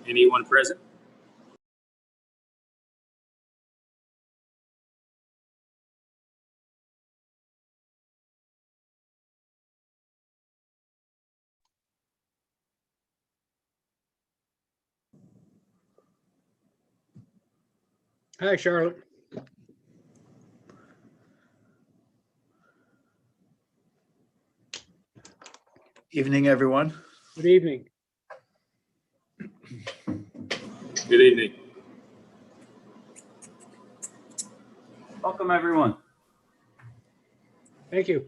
Anyone present? Hi, Charlotte. Evening, everyone. Good evening. Good evening. Welcome, everyone. Thank you.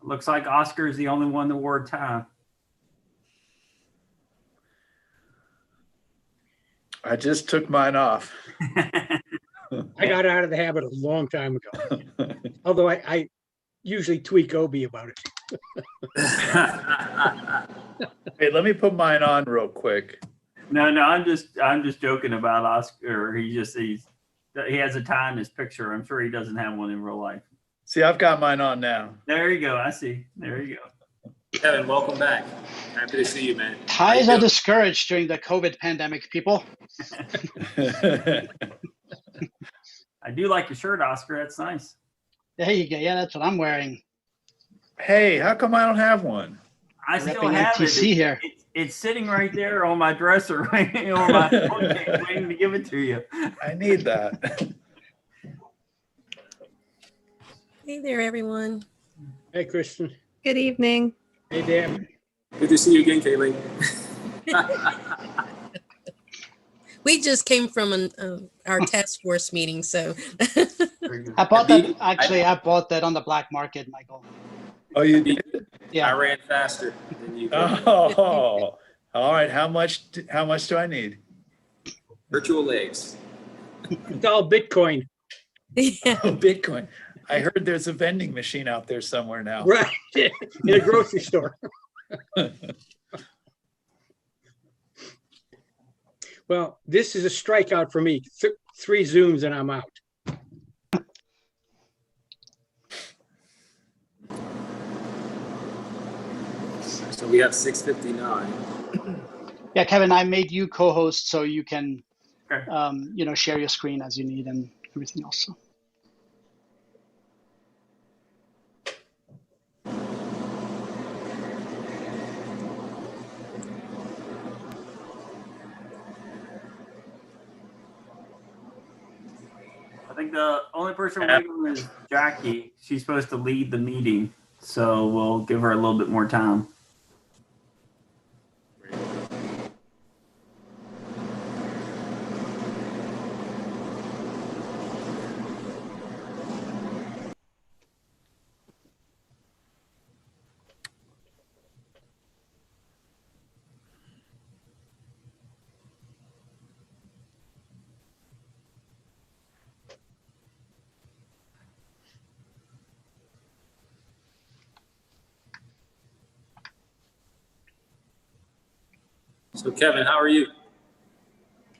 Looks like Oscar is the only one that wore a tie. I just took mine off. I got out of the habit a long time ago. Although I usually tweak Obi about it. Hey, let me put mine on real quick. No, I'm just joking about Oscar. He has a tie in his picture. I'm sure he doesn't have one in real life. See, I've got mine on now. There you go. I see. There you go. Kevin, welcome back. Happy to see you, man. Ties are discouraged during the COVID pandemic, people. I do like your shirt, Oscar. That's nice. There you go. Yeah, that's what I'm wearing. Hey, how come I don't have one? I still Repping have MTC it. here. It's sitting right there on my dresser, waiting on my bookcase, waiting to give it to you. I need that. Hey there, everyone. Hey, Kristen. Good evening. Hey, Dan. Good to see you again, Kaylee. We just came from our task force meeting, so I bought that. Actually, I bought that on the black market, Michael. Oh, you did? Yeah. I ran faster than you. Oh, all right. How much do I need? Virtual legs. It's all Bitcoin. yeah. Oh, Bitcoin. I heard there's a vending machine out there somewhere now. Right. In a grocery store. Well, this is a strikeout for me. 3 Zooms and I'm out. So we have 6:59. Yeah, Kevin, I made you co-host so you can, Okay. share your screen as you need and everything else. So. I think the only person waiting is Jackie. She's supposed to lead the meeting, so we'll give her a little bit more time. So Kevin, how are you?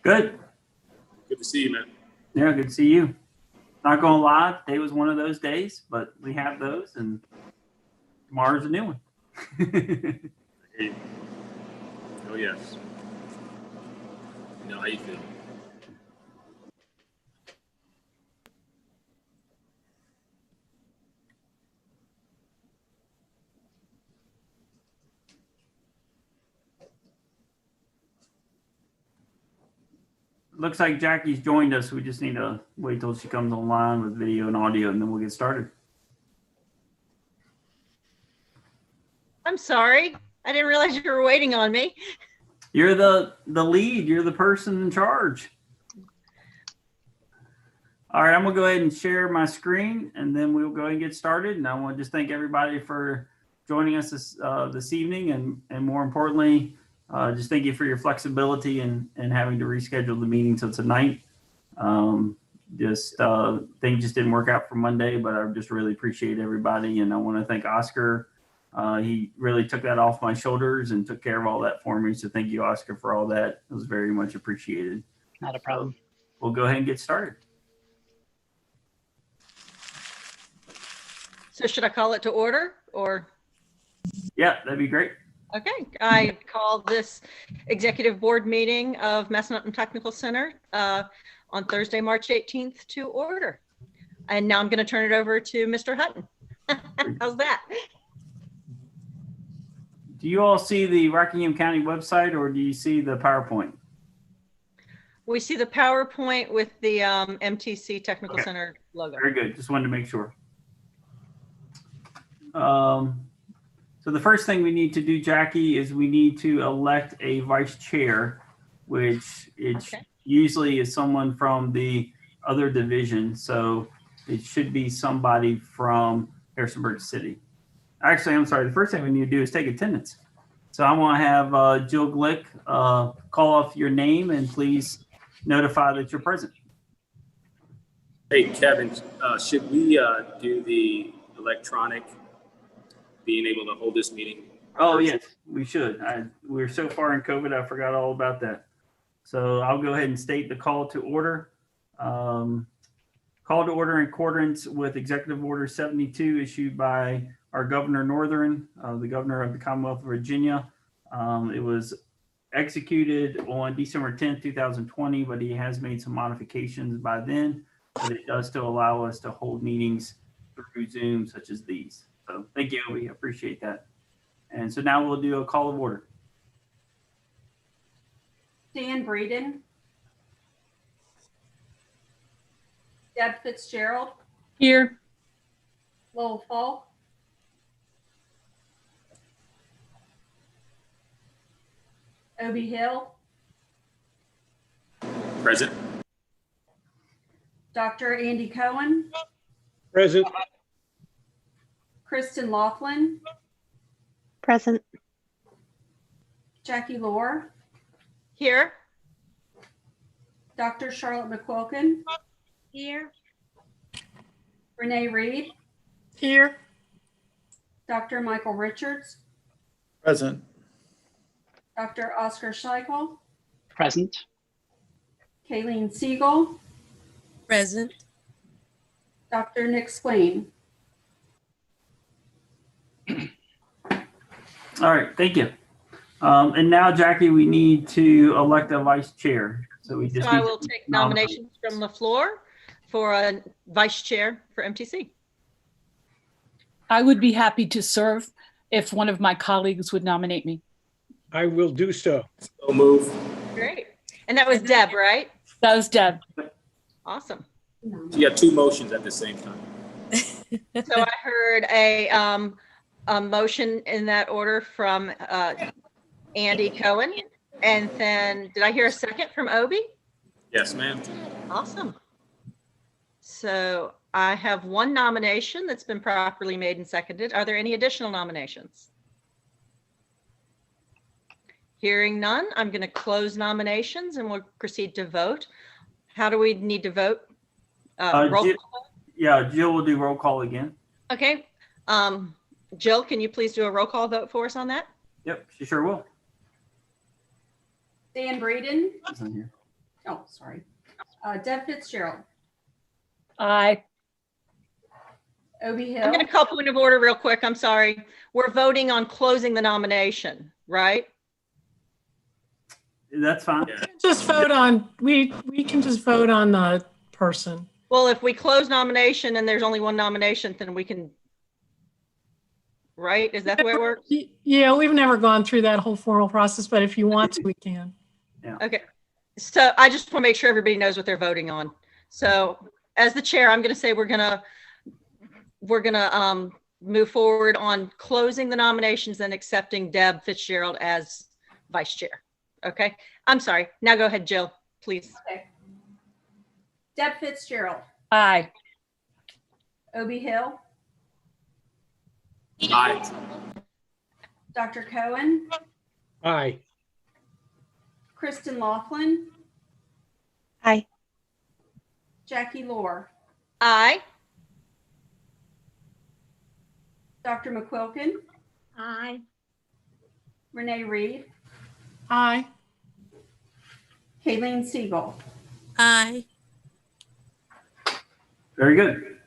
Good. Good to see you, man. Yeah, good to see you. Not gonna lie, today was one of those days, but we have those, and tomorrow's a new one. Hey. Oh yes. You know how you feel. Looks like Jackie's joined us. We just need to wait till she comes online with video and audio, and then we'll get started. I'm sorry. I didn't realize you were waiting on me. You're the lead. You're the person in charge. All right, I'm gonna go ahead and share my screen, and then we'll go ahead and get started. And I want to just thank everybody for joining us this evening, and more importantly, just thank you for your flexibility and having to reschedule the meeting till tonight. Things just didn't work out for Monday, but I just really appreciate everybody, and I want to thank Oscar. He really took that off my shoulders and took care of all that for me. So thank you, Oscar, for all that. It was very much appreciated. Not a problem. We'll go ahead and get started. So should I call it to order or? Yeah, that'd be great. Okay, I call this executive board meeting of Massanutten Technical Center on Thursday, March 18th to order. And now I'm going to turn it over to Mr. Hutton. How's that? Do you all see the Rockingham County website, or do you see the PowerPoint? We see the PowerPoint with the MTC Technical Okay. Center logo. Very good. Just wanted to make sure. So the first thing we need to do, Jackie, is we need to elect a vice chair, which Okay. usually is someone from the other division. So it should be somebody from Harrisonburg City. Actually, I'm sorry. The first thing we need to do is take attendance. So I want to have Jill Glick call off your name and please notify that you're present. Hey, Kevin, should we do the electronic being able to hold this meeting? Oh, yes, we should. We're so far in COVID, I forgot all about that. So I'll go ahead and state the call to order. Call to order in accordance with Executive Order 72 issued by our Governor Northern, the Governor of the Commonwealth of Virginia. It was executed on December 10th, 2020, but he has made some modifications by then. But it does still allow us to hold meetings through Zoom such as these. So thank you, we appreciate that. And so now we'll do a call of order. Dan Breeden. Deb Fitzgerald. Here. Lowell Falk. Obie Hill. Present. Dr. Andy Cohen. Present. Kristen Laughlin. Present. Jackie Lohr. Here. Dr. Charlotte McQuilkin. Here. Renee Reed. Here. Dr. Michael Richards. Present. Dr. Oscar Schleichel. Present. Kayleen Siegel. Present. Dr. Nick Swain. All right, thank you. And now, Jackie, we need to elect a vice chair. So we just So I need will to take nominate. nominations from the floor for a vice chair for MTC. I would be happy to serve if one of my colleagues would nominate me. I will do so. So move. Great. And that was Deb, right? That was Deb. Awesome. You got two motions at the same time. So I heard a motion in that order from Andy Cohen. And then did I hear a second from Obie? Yes, ma'am. Awesome. So I have one nomination that's been properly made and seconded. Are there any additional nominations? Hearing none, I'm going to close nominations and we'll proceed to vote. How do we need to vote? Roll Jill- call? Yeah, Jill will do roll call again. Okay. Jill, can you please do a roll call vote for us on that? Yep, she sure will. Dan Breeden. It's on here. Oh, sorry. Deb Fitzgerald. Aye. Obie I'm Hill. going to call point of order real quick. I'm sorry. We're voting on closing the nomination, right? That's fine. Yeah. Just vote on, we can just vote on the person. Well, if we close nomination and there's only one nomination, then we can, right? Is that the way it works? Yeah, we've never gone through that whole formal process, but if you want to, we can. Okay. So I just want to make sure everybody knows what they're voting on. So as the chair, I'm going to say we're going to move forward on closing the nominations and accepting Deb Fitzgerald as vice chair. Okay. I'm sorry. Now go ahead, Jill, please. Okay. Deb Fitzgerald. Aye. Obie Hill. Aye. Dr. Cohen. Aye. Kristen Laughlin. Aye. Jackie Lohr. Aye. Dr. McQuilkin. Aye. Renee Reed. Aye. Kayleen Siegel. Aye. Very good.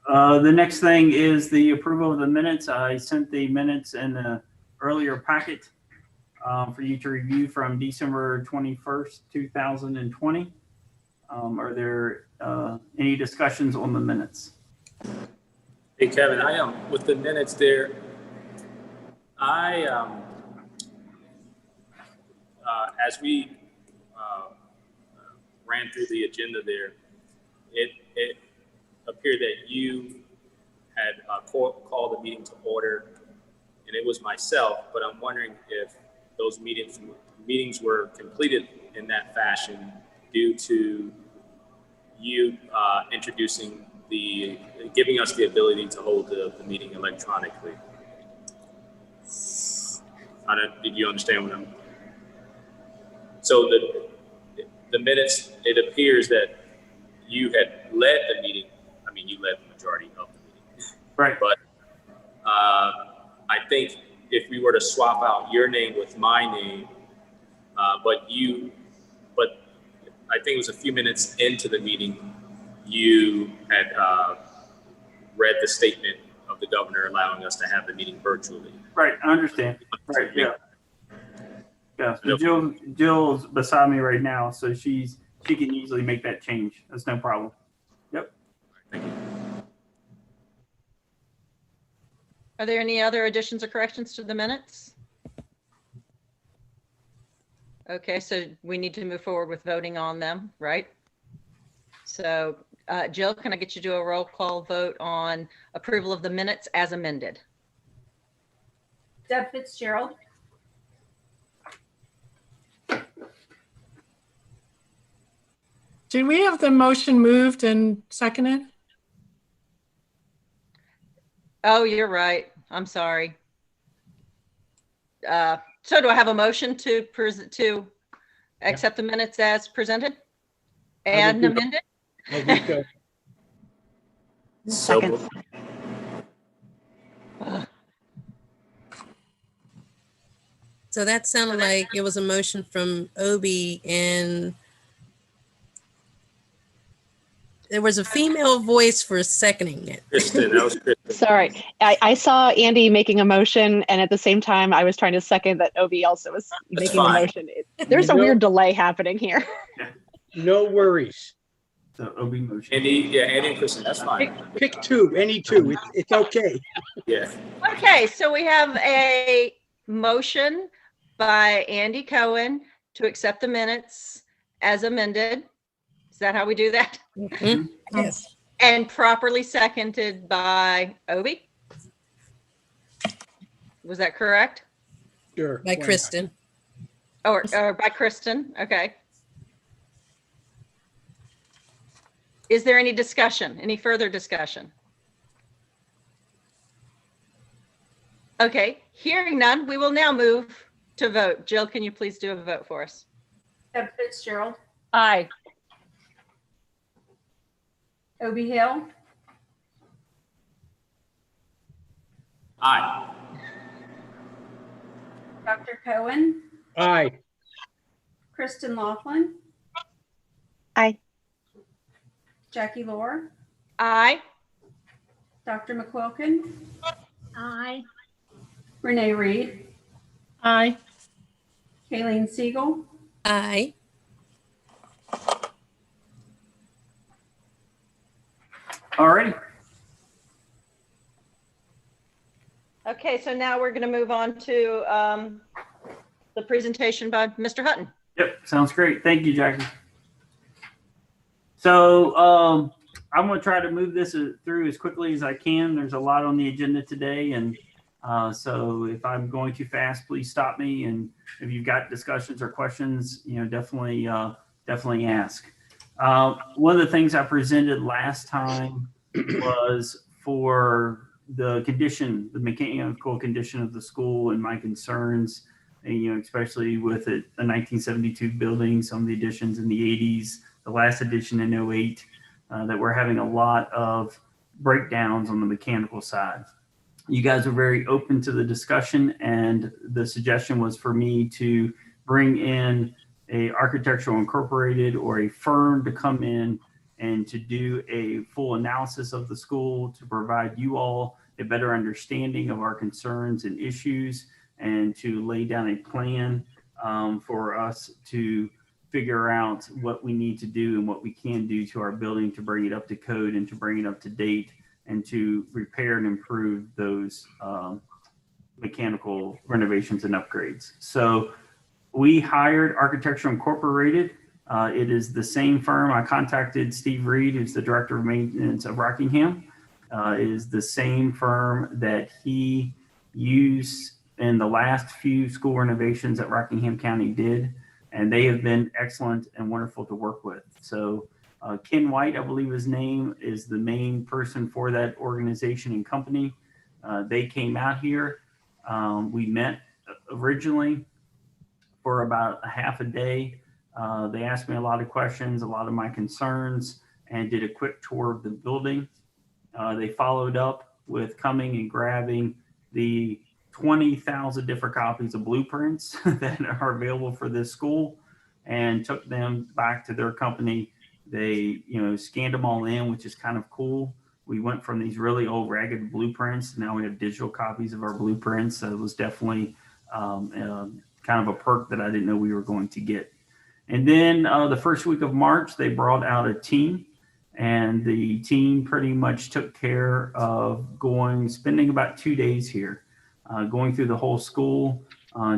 The next thing is the approval of the minutes. I sent the minutes in the earlier packet for you to review from December 21st, 2020. Are there any discussions on the minutes? Hey, Kevin, with the minutes there, as we ran through the agenda there, it appeared that you had called the meeting to order, and it was myself, but I'm wondering if those meetings were completed in that fashion due to you giving us the ability to hold the meeting electronically. Did you understand what I'm? So the minutes, it appears that you had led the meeting. I mean, you led the majority of the meeting. Right. But I think if we were to swap out your name with my name, but I think it was a few minutes into the meeting, you had read the statement of the governor allowing us to have the meeting virtually. Right, I understand. Right, yeah. Yeah, so Jill's beside me right now, so she can easily make that change. That's no problem. Yep. Thank you. Are there any other additions or corrections to the minutes? Okay, so we need to move forward with voting on them, right? So Jill, can I get you to do a roll call vote on approval of the minutes as amended? Deb Fitzgerald, Did we have the motion moved and seconded? Oh, you're right. I'm sorry. So do I have a motion to accept the minutes as presented and amended? So, So that sounded like it was a motion from Obi, and there was a female voice for seconding it. Kristen, that was Kristen. Sorry, I saw Andy making a motion, and at the same time, I was trying to second that Obi also was making a motion. There's a weird delay happening here. No worries. So Obi motion. Andy and Kristen, that's fine. Pick two, any two. It's okay. Yeah. Okay, so we have a motion by Andy Cohen to accept the minutes as amended. Is that how we do that? Mhm. Yes. And properly seconded by Obi? Was that correct? Sure. By Kristen. Or by Kristen? Okay. Is there any discussion, any further discussion? Okay, hearing none, we will now move to vote. Jill, can you please do a vote for us? Deb Fitzgerald, Aye. Obi Hill, Aye. Dr. Cohen, Aye. Kristen Laughlin. Aye. Jackie Lohr, Aye. Dr. McQuilkin, Aye. Renee Reed, Aye. Kayleen Siegel, Aye. Alrighty. Okay, so now we're going to move on to the presentation by Mr. Hutton. Yep, sounds great. Thank you, Jackie. So I'm going to try to move this through as quickly as I can. There's a lot on the agenda today, and so if I'm going too fast, please stop me. And if you've got discussions or questions, definitely ask. One of the things I presented last time was for the mechanical condition of the school and my concerns, and, especially with the 1972 building, some of the additions in the 80s, the last edition in 08, that we're having a lot of breakdowns on the mechanical side. You guys were very open to the discussion, and the suggestion was for me to bring in a Architectural Incorporated or a firm to come in and to do a full analysis of the school, to provide you all a better understanding of our concerns and issues, and to lay down a plan for us to figure out what we need to do and what we can do to our building to bring it up to code and to bring it up to date and to repair and improve those mechanical renovations and upgrades. So we hired Architecture Incorporated. It is the same firm. I contacted Steve Reed, who's the Director of Maintenance of Rockingham. It is the same firm that he used in the last few school renovations that Rockingham County did. And they have been excellent and wonderful to work with. So Ken White, I believe his name, is the main person for that organization and company. They came out here. We met originally for about a half a day. They asked me a lot of questions, a lot of my concerns, and did a quick tour of the building. They followed up with coming and grabbing the 20,000 different copies of blueprints that are available for this school and took them back to their company. They, scanned them all in, which is kind of cool. We went from these really old ragged blueprints. Now we have digital copies of our blueprints. So it was definitely kind of a perk that I didn't know we were going to get. And then the first week of March, they brought out a team, and the team pretty much took care of spending about 2 days here. Going through the whole school,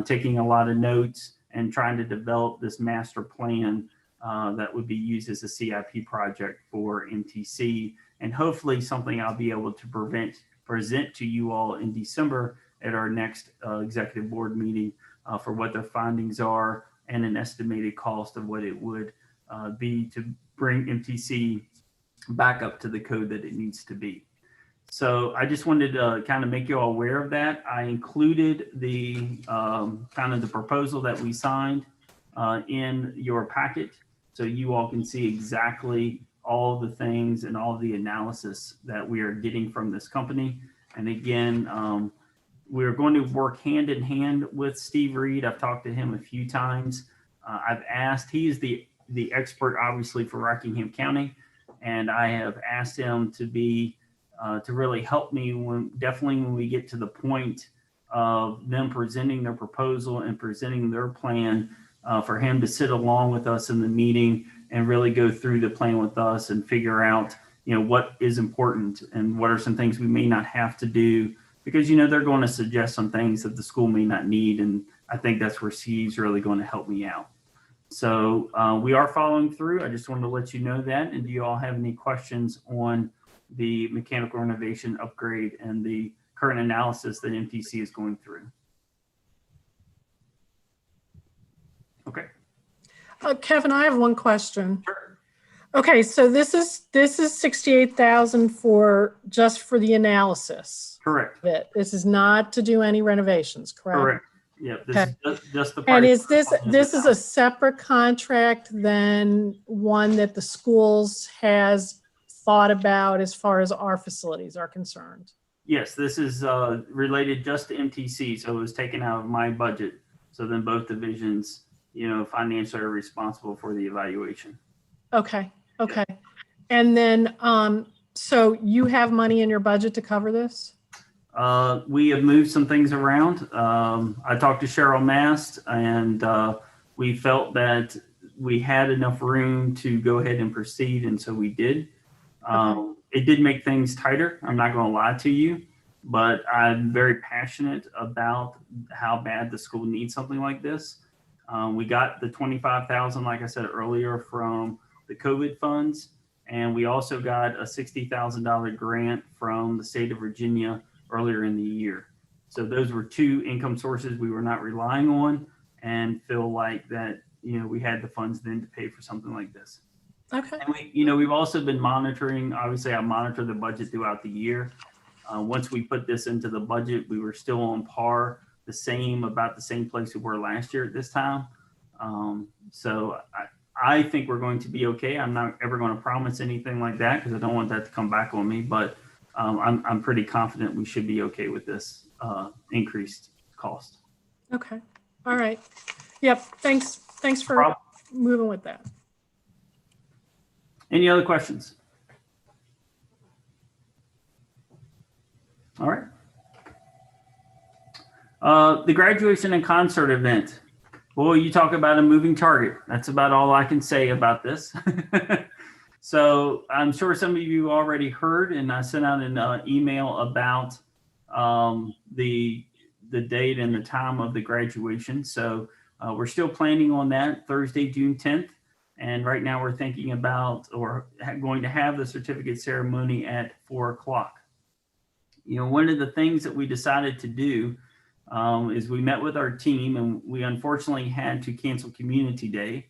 taking a lot of notes, and trying to develop this master plan that would be used as a CIP project for MTC, and hopefully something I'll be able to present to you all in December at our next executive board meeting for what their findings are and an estimated cost of what it would be to bring MTC back up to the code that it needs to be. So I just wanted to kind of make you all aware of that. I included the kind of the proposal that we signed in your packet, so you all can see exactly all the things and all the analysis that we are getting from this company. And again, we're going to work hand in hand with Steve Reed. I've talked to him a few times. I've asked, he is the expert obviously for Rockingham County, and I have asked him to be to really help me definitely when we get to the point of them presenting their proposal and presenting their plan, for him to sit along with us in the meeting and really go through the plan with us and figure out, what is important and what are some things we may not have to do, because, they're going to suggest some things that the school may not need. And I think that's where Steve's really going to help me out. So we are following through. I just wanted to let you know that. And do you all have any questions on the mechanical renovation upgrade and the current analysis that MTC is going through? Okay. Kevin, I have one question. Sure. Okay, so this is 68,000 just for the analysis. Correct. This is not to do any renovations, correct? Correct. Yeah. This Okay. is just the. And is this is a separate contract than one that the schools has thought about as far as our facilities are concerned? Yes, this is related just to MTC, so it was taken out of my budget. So then both divisions, financially are responsible for the evaluation. Okay. And then, so you have money in your budget to cover this? We have moved some things around. I talked to Cheryl Mast, and we felt that we had enough room to go ahead and proceed, and so we did. It did make things tighter. I'm not going to lie to you, but I'm very passionate about how bad the school needs something like this. We got the $25,000, like I said earlier, from the COVID funds, and we also got a $60,000 grant from the state of Virginia earlier in the year. So those were two income sources we were not relying on, and feel like that, we had the funds then to pay for something like this. Okay. And we've also been monitoring, obviously I monitor the budget throughout the year. Once we put this into the budget, we were still on par, about the same place we were last year at this time. So I think we're going to be okay. I'm not ever going to promise anything like that because I don't want that to come back on me, but I'm pretty confident we should be okay with this increased cost. Okay. All right. Yep. Thanks for moving with that. Any other questions? All right. The graduation and concert event. Well, you talk about a moving target. That's about all I can say about this. So I'm sure some of you already heard, and I sent out an email about the date and the time of the graduation. So we're still planning on that Thursday, June 10th. And right now we're thinking about or going to have the certificate ceremony at 4 o'clock. You know, one of the things that we decided to do is we met with our team, and we unfortunately had to cancel Community Day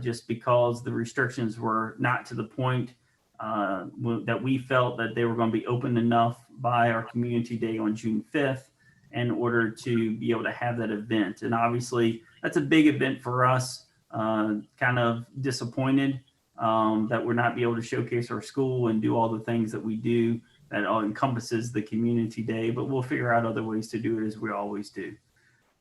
just because the restrictions were not to the point that we felt that they were going to be open enough by our Community Day on June 5th in order to be able to have that event. And obviously that's a big event for us. Kind of disappointed that we're not be able to showcase our school and do all the things that we do that all encompasses the Community Day, but we'll figure out other ways to do it as we always do.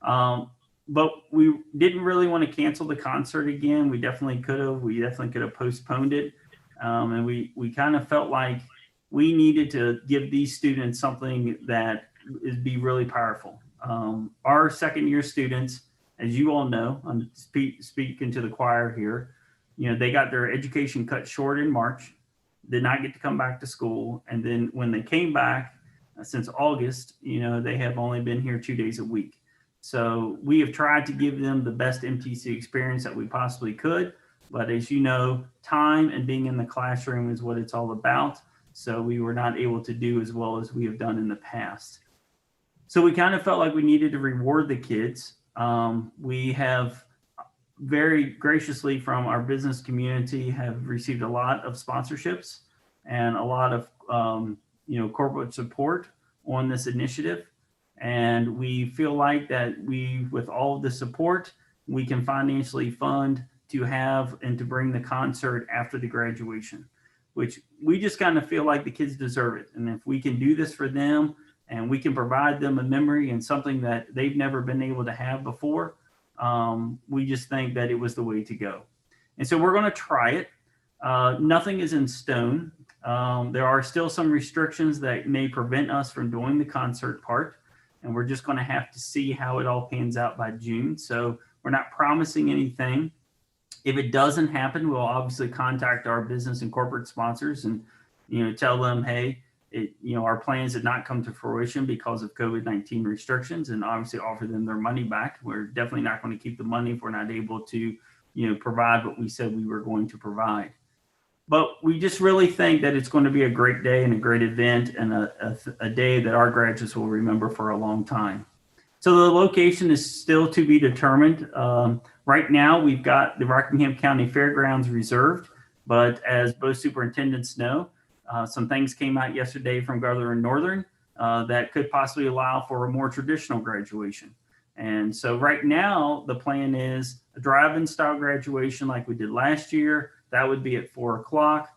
But we didn't really want to cancel the concert again. We definitely could have. We definitely could have postponed it. And we kind of felt like we needed to give these students something that is be really powerful. Our second year students, as you all know, I'm speaking to the choir here, you know, they got their education cut short in March, did not get to come back to school. And then when they came back since August, you know, they have only been here 2 days a week. So we have tried to give them the best MTC experience that we possibly could. But as you know, time and being in the classroom is what it's all about. So we were not able to do as well as we have done in the past. So we kind of felt like we needed to reward the kids. We have very graciously from our business community have received a lot of sponsorships and a lot of corporate support on this initiative. And we feel like that with all of the support, we can financially fund to have and to bring the concert after the graduation, which we just kind of feel like the kids deserve it. And if we can do this for them and we can provide them a memory and something that they've never been able to have before, we just think that it was the way to go. And so we're going to try it. Nothing is in stone. There are still some restrictions that may prevent us from doing the concert part. And we're just going to have to see how it all pans out by June. So we're not promising anything. If it doesn't happen, we'll obviously contact our business and corporate sponsors and, tell them, hey, our plans did not come to fruition because of COVID-19 restrictions, and obviously offer them their money back. We're definitely not going to keep the money if we're not able to, provide what we said we were going to provide. But we just really think that it's going to be a great day and a great event and a day that our graduates will remember for a long time. So the location is still to be determined. Right now, we've got the Rockingham County Fairgrounds reserved, but as both superintendents know, some things came out yesterday from Governor Northern that could possibly allow for a more traditional graduation. And so right now, the plan is a drive-in style graduation like we did last year. That would be at 4 o'clock.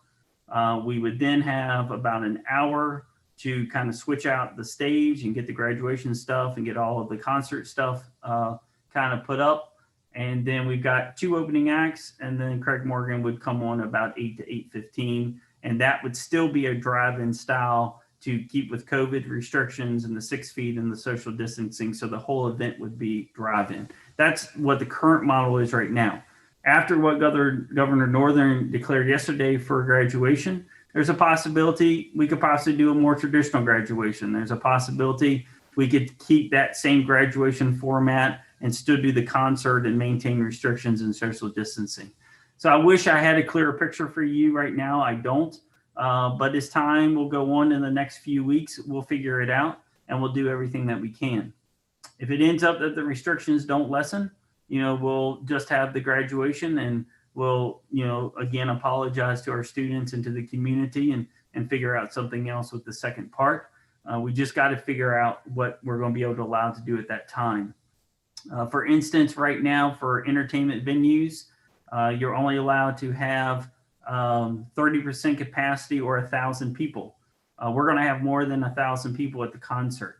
We would then have about an hour to kind of switch out the stage and get the graduation stuff and get all of the concert stuff kind of put up. And then we've got 2 opening acts, and then Craig Morgan would come on about 8 to 8:15. And that would still be a drive-in style to keep with COVID restrictions and the 6 feet and the social distancing. So the whole event would be drive-in. That's what the current model is right now. After what Governor Northern declared yesterday for graduation, there's a possibility we could possibly do a more traditional graduation. There's a possibility we could keep that same graduation format and still do the concert and maintain restrictions and social distancing. So I wish I had a clearer picture for you right now. I don't, but as time will go on in the next few weeks, we'll figure it out and we'll do everything that we can. If it ends up that the restrictions don't lessen, we'll just have the graduation and we'll, again, apologize to our students and to the community and figure out something else with the second part. We just got to figure out what we're going to be able to allow to do at that time. For instance, right now for entertainment venues, you're only allowed to have 30% capacity or 1,000 people. We're going to have more than 1,000 people at the concert.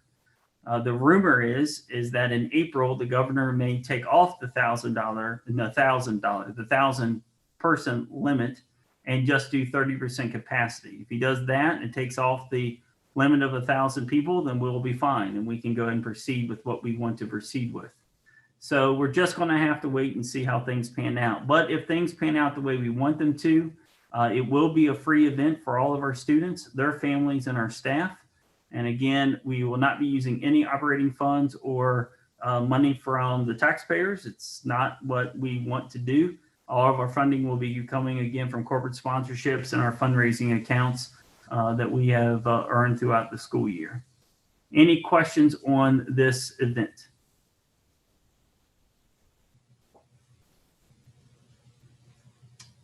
The rumor is that in April, the governor may take off the $1,000 person limit and just do 30% capacity. If he does that and takes off the limit of 1,000 people, then we'll be fine and we can go ahead and proceed with what we want to proceed with. So we're just going to have to wait and see how things pan out. But if things pan out the way we want them to, it will be a free event for all of our students, their families, and our staff. And again, we will not be using any operating funds or money from the taxpayers. It's not what we want to do. All of our funding will be coming again from corporate sponsorships and our fundraising accounts that we have earned throughout the school year. Any questions on this event?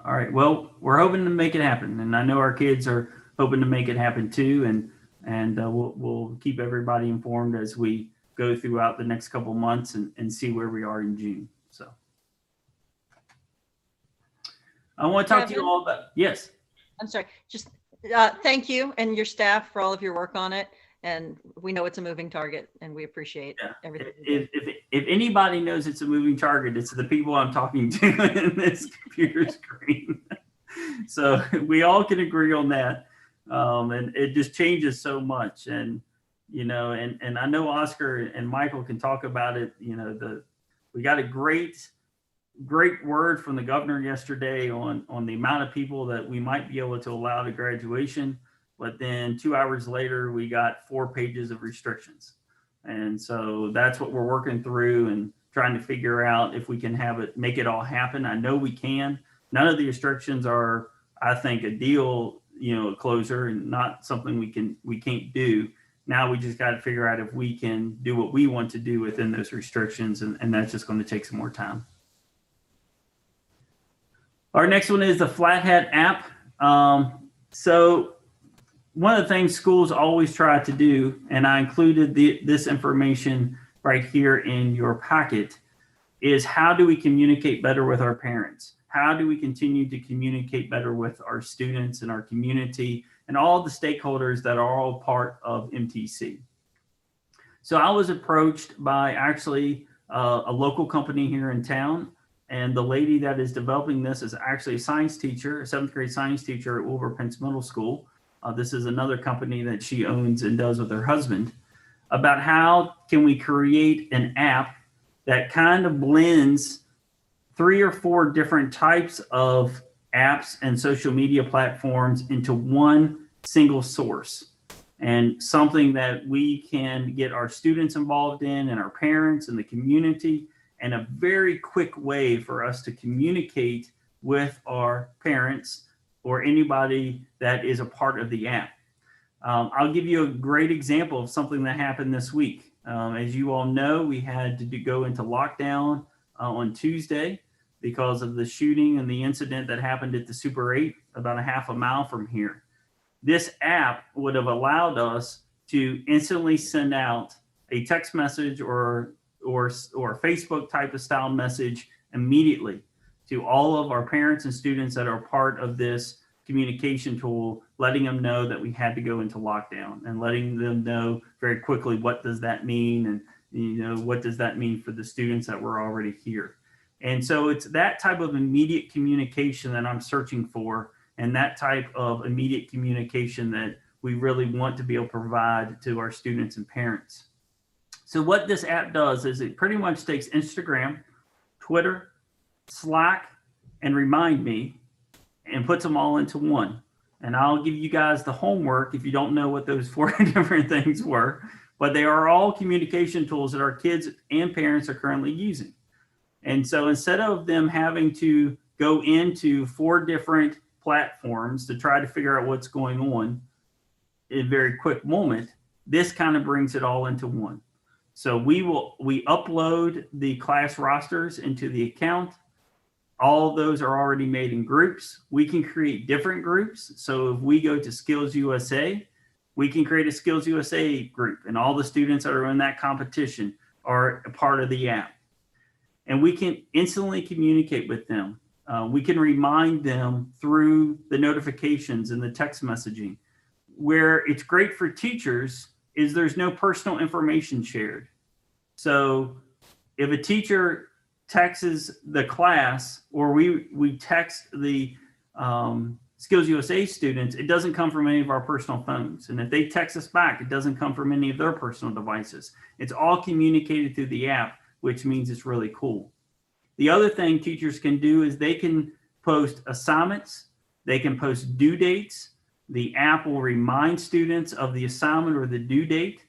All right, well, we're hoping to make it happen. And I know our kids are hoping to make it happen too. And we'll keep everybody informed as we go throughout the next couple months and see where we are in June. So I want to talk to you all about, yes. I'm sorry, just thank you and your staff for all of your work on it. And we know it's a moving target and we appreciate everything. If anybody knows it's a moving target, it's the people I'm talking to in this computer screen. So we all can agree on that. And it just changes so much. And, you know, and I know Oscar and Michael can talk about it. You know, we got a great word from the governor yesterday on the amount of people that we might be able to allow to graduation. But then 2 hours later, we got 4 pages of restrictions. And so that's what we're working through and trying to figure out if we can make it all happen. I know we can. None of the restrictions are, I think, a deal, you know, a closure and not something we can't do. Now we just got to figure out if we can do what we want to do within those restrictions. And that's just going to take some more time. Our next one is the Flat Hat app. So one of the things schools always try to do, and I included this information right here in your packet, is how do we communicate better with our parents? How do we continue to communicate better with our students and our community and all the stakeholders that are all part of MTC? So I was approached by actually a local company here in town. And the lady that is developing this is actually a science teacher, a 7th grade science teacher at Wilbur Pence Middle School. This is another company that she owns and does with her husband, about how can we create an app that kind of blends 3 or 4 different types of apps and social media platforms into one single source, and something that we can get our students involved in and our parents and the community, and a very quick way for us to communicate with our parents or anybody that is a part of the app. I'll give you a great example of something that happened this week. As you all know, we had to go into lockdown on Tuesday because of the shooting and the incident that happened at the Super 8 about a half a mile from here. This app would have allowed us to instantly send out a text message or Facebook type of style message immediately to all of our parents and students that are part of this communication tool, letting them know that we had to go into lockdown and letting them know very quickly what does that mean, and you know, what does that mean for the students that were already here. And so it's that type of immediate communication that I'm searching for, and that type of immediate communication that we really want to be able to provide to our students and parents. So what this app does is it pretty much takes Instagram, Twitter, Slack, and Remind Me, and puts them all into one. And I'll give you guys the homework if you don't know what those 4 different things were, but they are all communication tools that our kids and parents are currently using. And so instead of them having to go into 4 different platforms to try to figure out what's going on in a very quick moment, this kind of brings it all into one. So we upload the class rosters into the account. All of those are already made in groups. We can create different groups. So if we go to Skills USA, we can create a Skills USA group, and all the students that are in that competition are a part of the app. And we can instantly communicate with them. We can remind them through the notifications and the text messaging. Where it's great for teachers is there's no personal information shared. So if a teacher texts the class, or we text the Skills USA students, it doesn't come from any of our personal phones. And if they text us back, it doesn't come from any of their personal devices. It's all communicated through the app, which means it's really cool. The other thing teachers can do is they can post assignments, they can post due dates. The app will remind students of the assignment or the due date.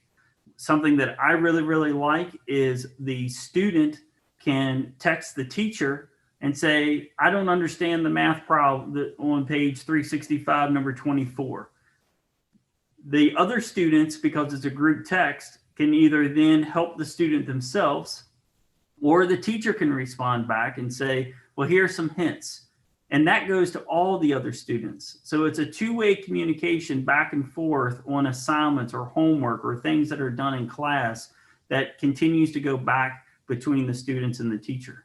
Something that I really, really like is the student can text the teacher and say, I don't understand the math problem on page 365, number 24. The other students, because it's a group text, can either then help the student themselves, or the teacher can respond back and say, well, here are some hints. And that goes to all the other students. So it's a two-way communication back and forth on assignments or homework or things that are done in class that continues to go back between the students and the teacher.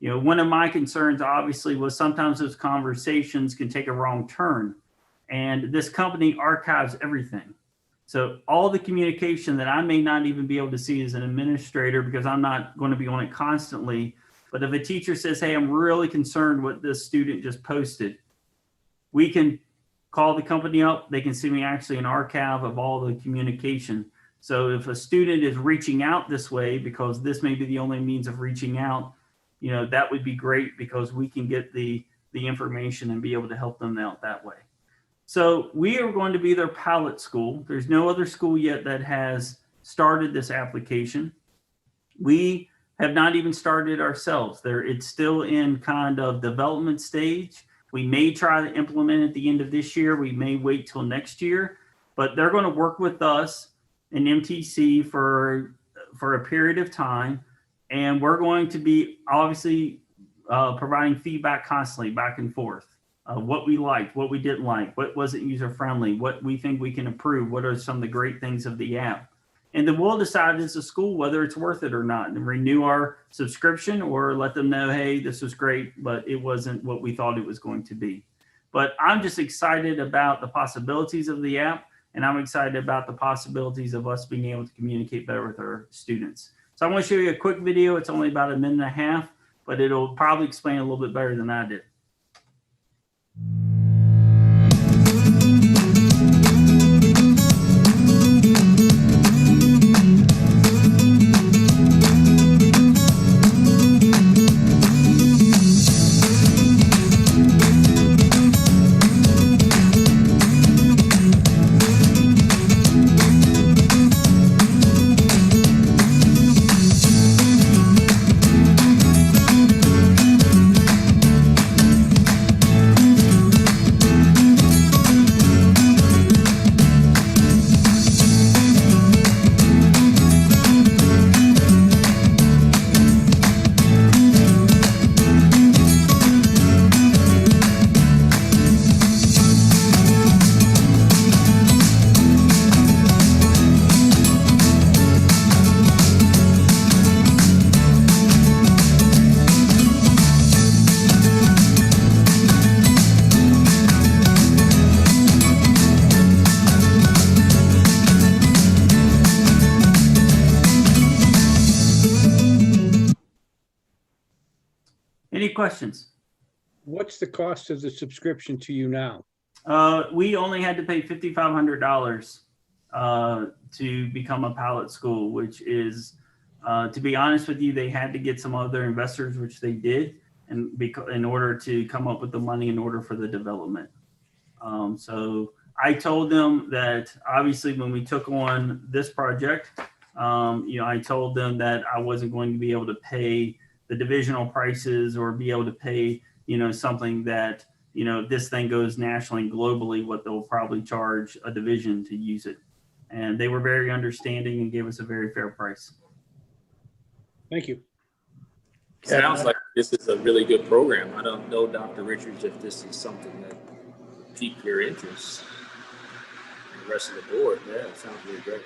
You know, one of my concerns obviously was sometimes those conversations can take a wrong turn, and this company archives everything. So all the communication that I may not even be able to see as an administrator because I'm not going to be on it constantly. But if a teacher says, hey, I'm really concerned what this student just posted, we can call the company up. They can send me actually an archive of all the communication. So if a student is reaching out this way, because this may be the only means of reaching out, you know, that would be great because we can get the information and be able to help them out that way. So we are going to be their pilot school. There's no other school yet that has started this application. We have not even started ourselves. It's still in kind of development stage. We may try to implement at the end of this year. We may wait till next year, but they're going to work with us in MTC for a period of time. And we're going to be obviously providing feedback constantly back and forth. What we liked, what we didn't like, what wasn't user friendly, what we think we can improve, what are some of the great things of the app. And then we'll decide as a school whether it's worth it or not and renew our subscription or let them know, hey, this was great, but it wasn't what we thought it was going to be. But I'm just excited about the possibilities of the app, and I'm excited about the possibilities of us being able to communicate better with our students. So I want to show you a quick video. It's only about 1.5 minutes, but it'll probably explain a little bit better than I did. Any questions? What's the cost of the subscription to you now? We only had to pay $5,500 to become a pilot school, which is, to be honest with you, they had to get some other investors, which they did, and in order to come up with the money in order for the development. So I told them that obviously when we took on this project, I told them that I wasn't going to be able to pay the divisional prices or be able to pay, something that, this thing goes nationally and globally, what they'll probably charge a division to use it. And they were very understanding and gave us a very fair price. Thank you. Sounds like this is a really good program. I don't know, Dr. Richards, if this is something that piqued your interest. And the rest of the board, yeah, it sounds really great.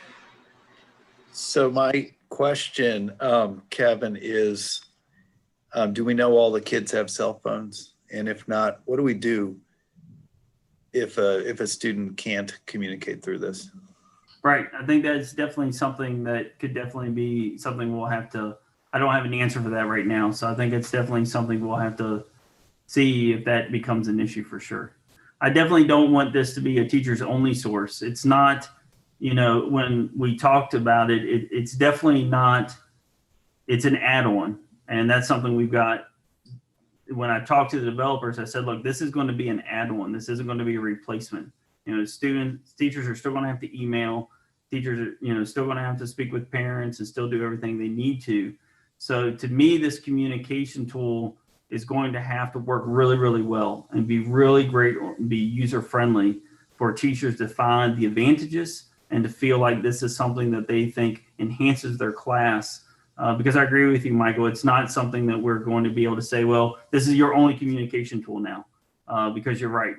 So my question, Kevin, is do we know all the kids have cell phones? And if not, what do we do if a student can't communicate through this? Right. I think that's definitely something that could definitely be something we'll have to, I don't have an answer for that right now. So I think it's definitely something we'll have to see if that becomes an issue for sure. I definitely don't want this to be a teacher's only source. It's not, you know, when we talked about it, it's definitely not, it's an add-on. And that's something we've got. When I talked to the developers, I said, look, this is going to be an add-on. This isn't going to be a replacement. You know, teachers are still going to have to email. Teachers are, you know, still going to have to speak with parents and still do everything they need to. So to me, this communication tool is going to have to work really, really well and be really great, be user-friendly for teachers to find the advantages and to feel like this is something that they think enhances their class. Because I agree with you, Michael, it's not something that we're going to be able to say, well, this is your only communication tool now. Because you're right,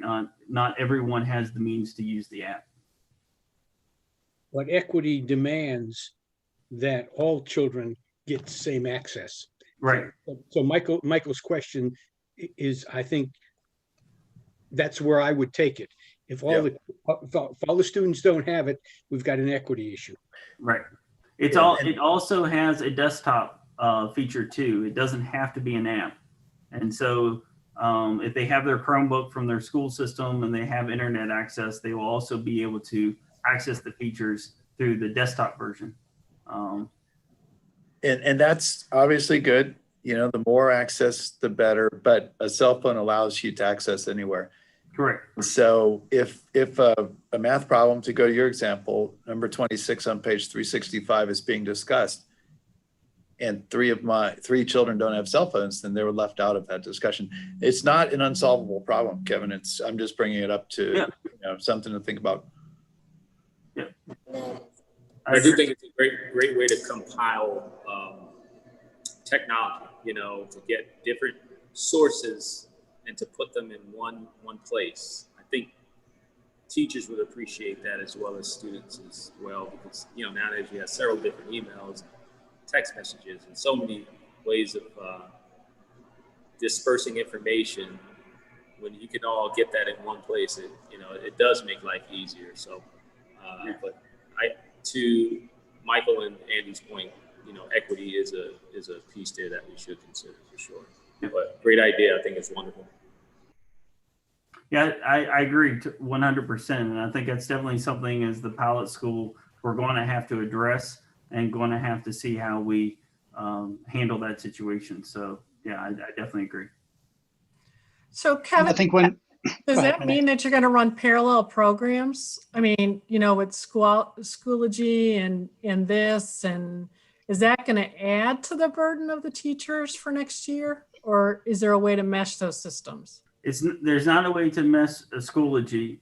not everyone has the means to use the app. But equity demands that all children get the same access. Right. So Michael's question is, I think that's where I would take it. If all the students don't have it, we've got an equity issue. Right. It also has a desktop feature too. It doesn't have to be an app. And so if they have their Chromebook from their school system and they have internet access, they will also be able to access the features through the desktop version. And that's obviously good. You know, the more access, the better, but a cell phone allows you to access anywhere. Correct. So if a math problem, to go to your example, number 26 on page 365 is being discussed, and three children don't have cell phones, then they were left out of that discussion. It's not an unsolvable problem, Kevin. I'm just bringing it up to you know, something to think about. Yeah. I do think it's a great way to compile technology, you know, to get different sources and to put them in one place. I think teachers would appreciate that as well as students as well, because, you know, nowadays we have several different emails, text messages, and so many ways of dispersing information. When you can all get that in one place, it does make life easier. So, but to Michael and Andy's point, you know, equity is a piece there that we should consider for sure. But great idea. I think it's wonderful. Yeah, I agree 100%. And I think that's definitely something as the pilot school we're going to have to address and going to have to see how we handle that situation. So yeah, I definitely agree. So Kevin, I think does that mean that you're going to run parallel programs? I mean, you know, with Schoology and this, and is that going to add to the burden of the teachers for next year? Or is there a way to mesh those systems? There's not a way to mesh a Schoology.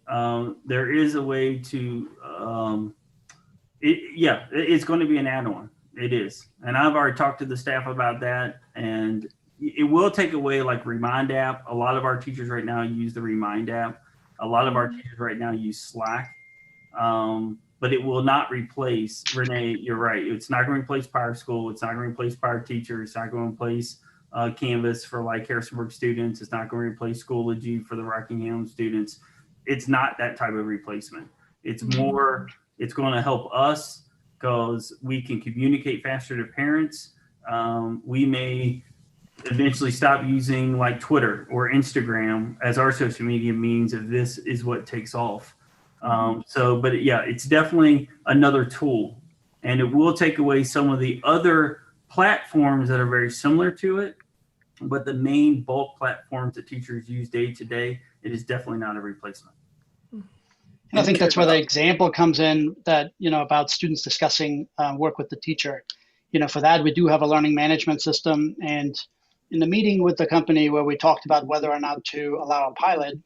There is a way to, it's going to be an add-on. It is. And I've already talked to the staff about that, and it will take away like Remind app. A lot of our teachers right now use the Remind app. A lot of our teachers right now use Slack, but it will not replace, Renee, you're right. It's not going to replace Power School. It's not going to replace Power Teacher. It's not going to replace Canvas for like Harrisonburg students. It's not going to replace Schoology for the Rockingham students. It's not that type of replacement. It's more, it's going to help us because we can communicate faster to parents. We may eventually stop using like Twitter or Instagram as our social media means if this is what takes off. But it's definitely another tool, and it will take away some of the other platforms that are very similar to it, but the main bulk platforms that teachers use day to day, it is definitely not a replacement. And I think that's where the example comes in that, you know, about students discussing work with the teacher. You know, for that, we do have a learning management system. And in the meeting with the company where we talked about whether or not to allow a pilot,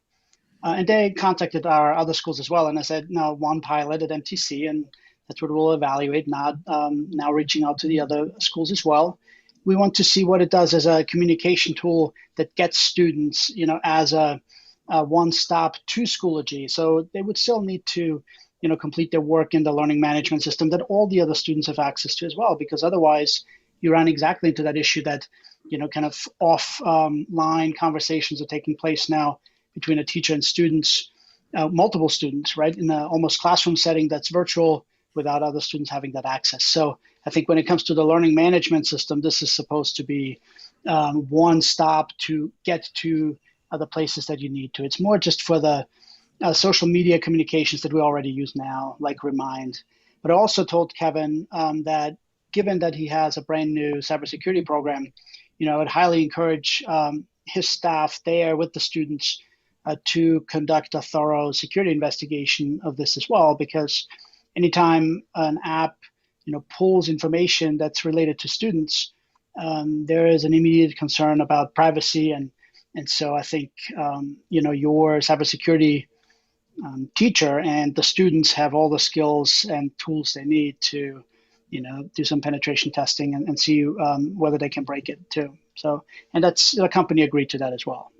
and they contacted our other schools as well. And I said, no, one pilot at MTC, and that's what we'll evaluate, not now reaching out to the other schools as well. We want to see what it does as a communication tool that gets students, you know, as a one-stop to Schoology. So they would still need to, you know, complete their work in the learning management system that all the other students have access to as well, because otherwise you run exactly into that issue that, you know, kind of offline conversations are taking place now between a teacher and students, multiple students, right, in an almost classroom setting that's virtual without other students having that access. So I think when it comes to the learning management system, this is supposed to be one stop to get to the places that you need to. It's more just for the social media communications that we already use now, like Remind. But I also told Kevin that given that he has a brand new cybersecurity program, I would highly encourage his staff there with the students to conduct a thorough security investigation of this as well, because anytime an app pulls information that's related to students, there is an immediate concern about privacy, and so I think your cybersecurity teacher and the students have all the skills and tools they need to do some penetration testing and see whether they can break it too. So, and that's, the company agreed to that as well.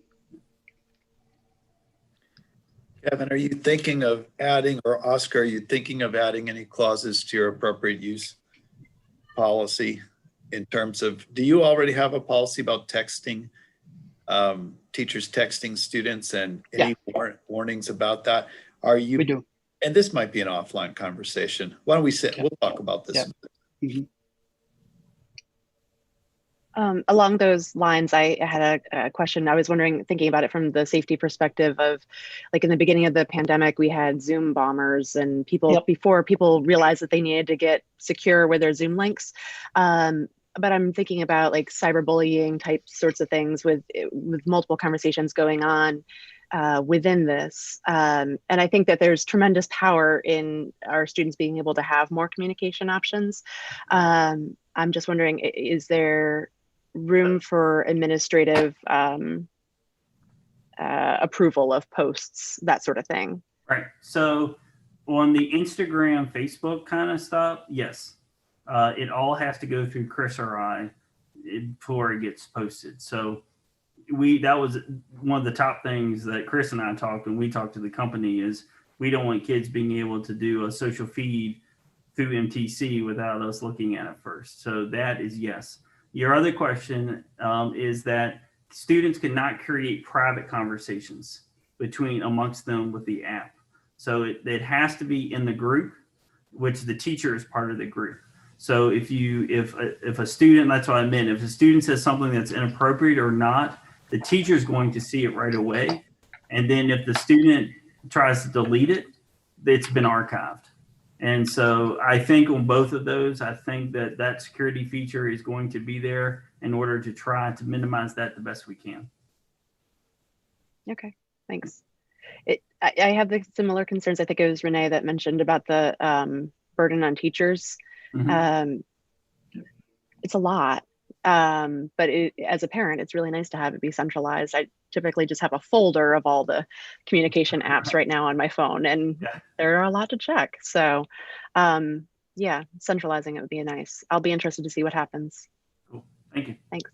Kevin, are you thinking of adding, or Oscar, are you thinking of adding any clauses to your appropriate use policy in terms of, do you already have a policy about texting, teachers texting students, and any warnings about that? We do. And this might be an offline conversation. Why don't we sit, we'll talk about this. Yeah. Mm-hmm. Along those lines, I had a question. I was wondering, thinking about it from the safety perspective of, like in the beginning of the pandemic, we had Zoom bombers, and before people realized that they needed to get secure with their Zoom links. But I'm thinking about like cyberbullying type sorts of things with multiple conversations going on within this. And I think that there's tremendous power in our students being able to have more communication options. I'm just wondering, is there room for administrative approval of posts, that sort of thing? Right. So on the Instagram, Facebook kind of stuff, yes. It all has to go through Chris or I before it gets posted. So that was one of the top things that Chris and I talked when we talked to the company, is we don't want kids being able to do a social feed through MTC without us looking at it first. So that is yes. Your other question is that students cannot create private conversations amongst them with the app. So it has to be in the group, which the teacher is part of the group. So if a student, that's what I meant, if a student says something that's inappropriate or not, the teacher is going to see it right away. And then if the student tries to delete it, it's been archived. And so I think on both of those, I think that security feature is going to be there in order to try to minimize that the best we can. Okay, thanks. I have the similar concerns. I think it was Renee that mentioned about the burden on teachers. Mm-hmm. It's a lot, but as a parent, it's really nice to have it be centralized. I typically just have a folder of all the communication apps right now on my phone, and there are a lot to check. So yeah, centralizing it would be nice. I'll be interested to see what happens. Cool. Thank you. Thanks.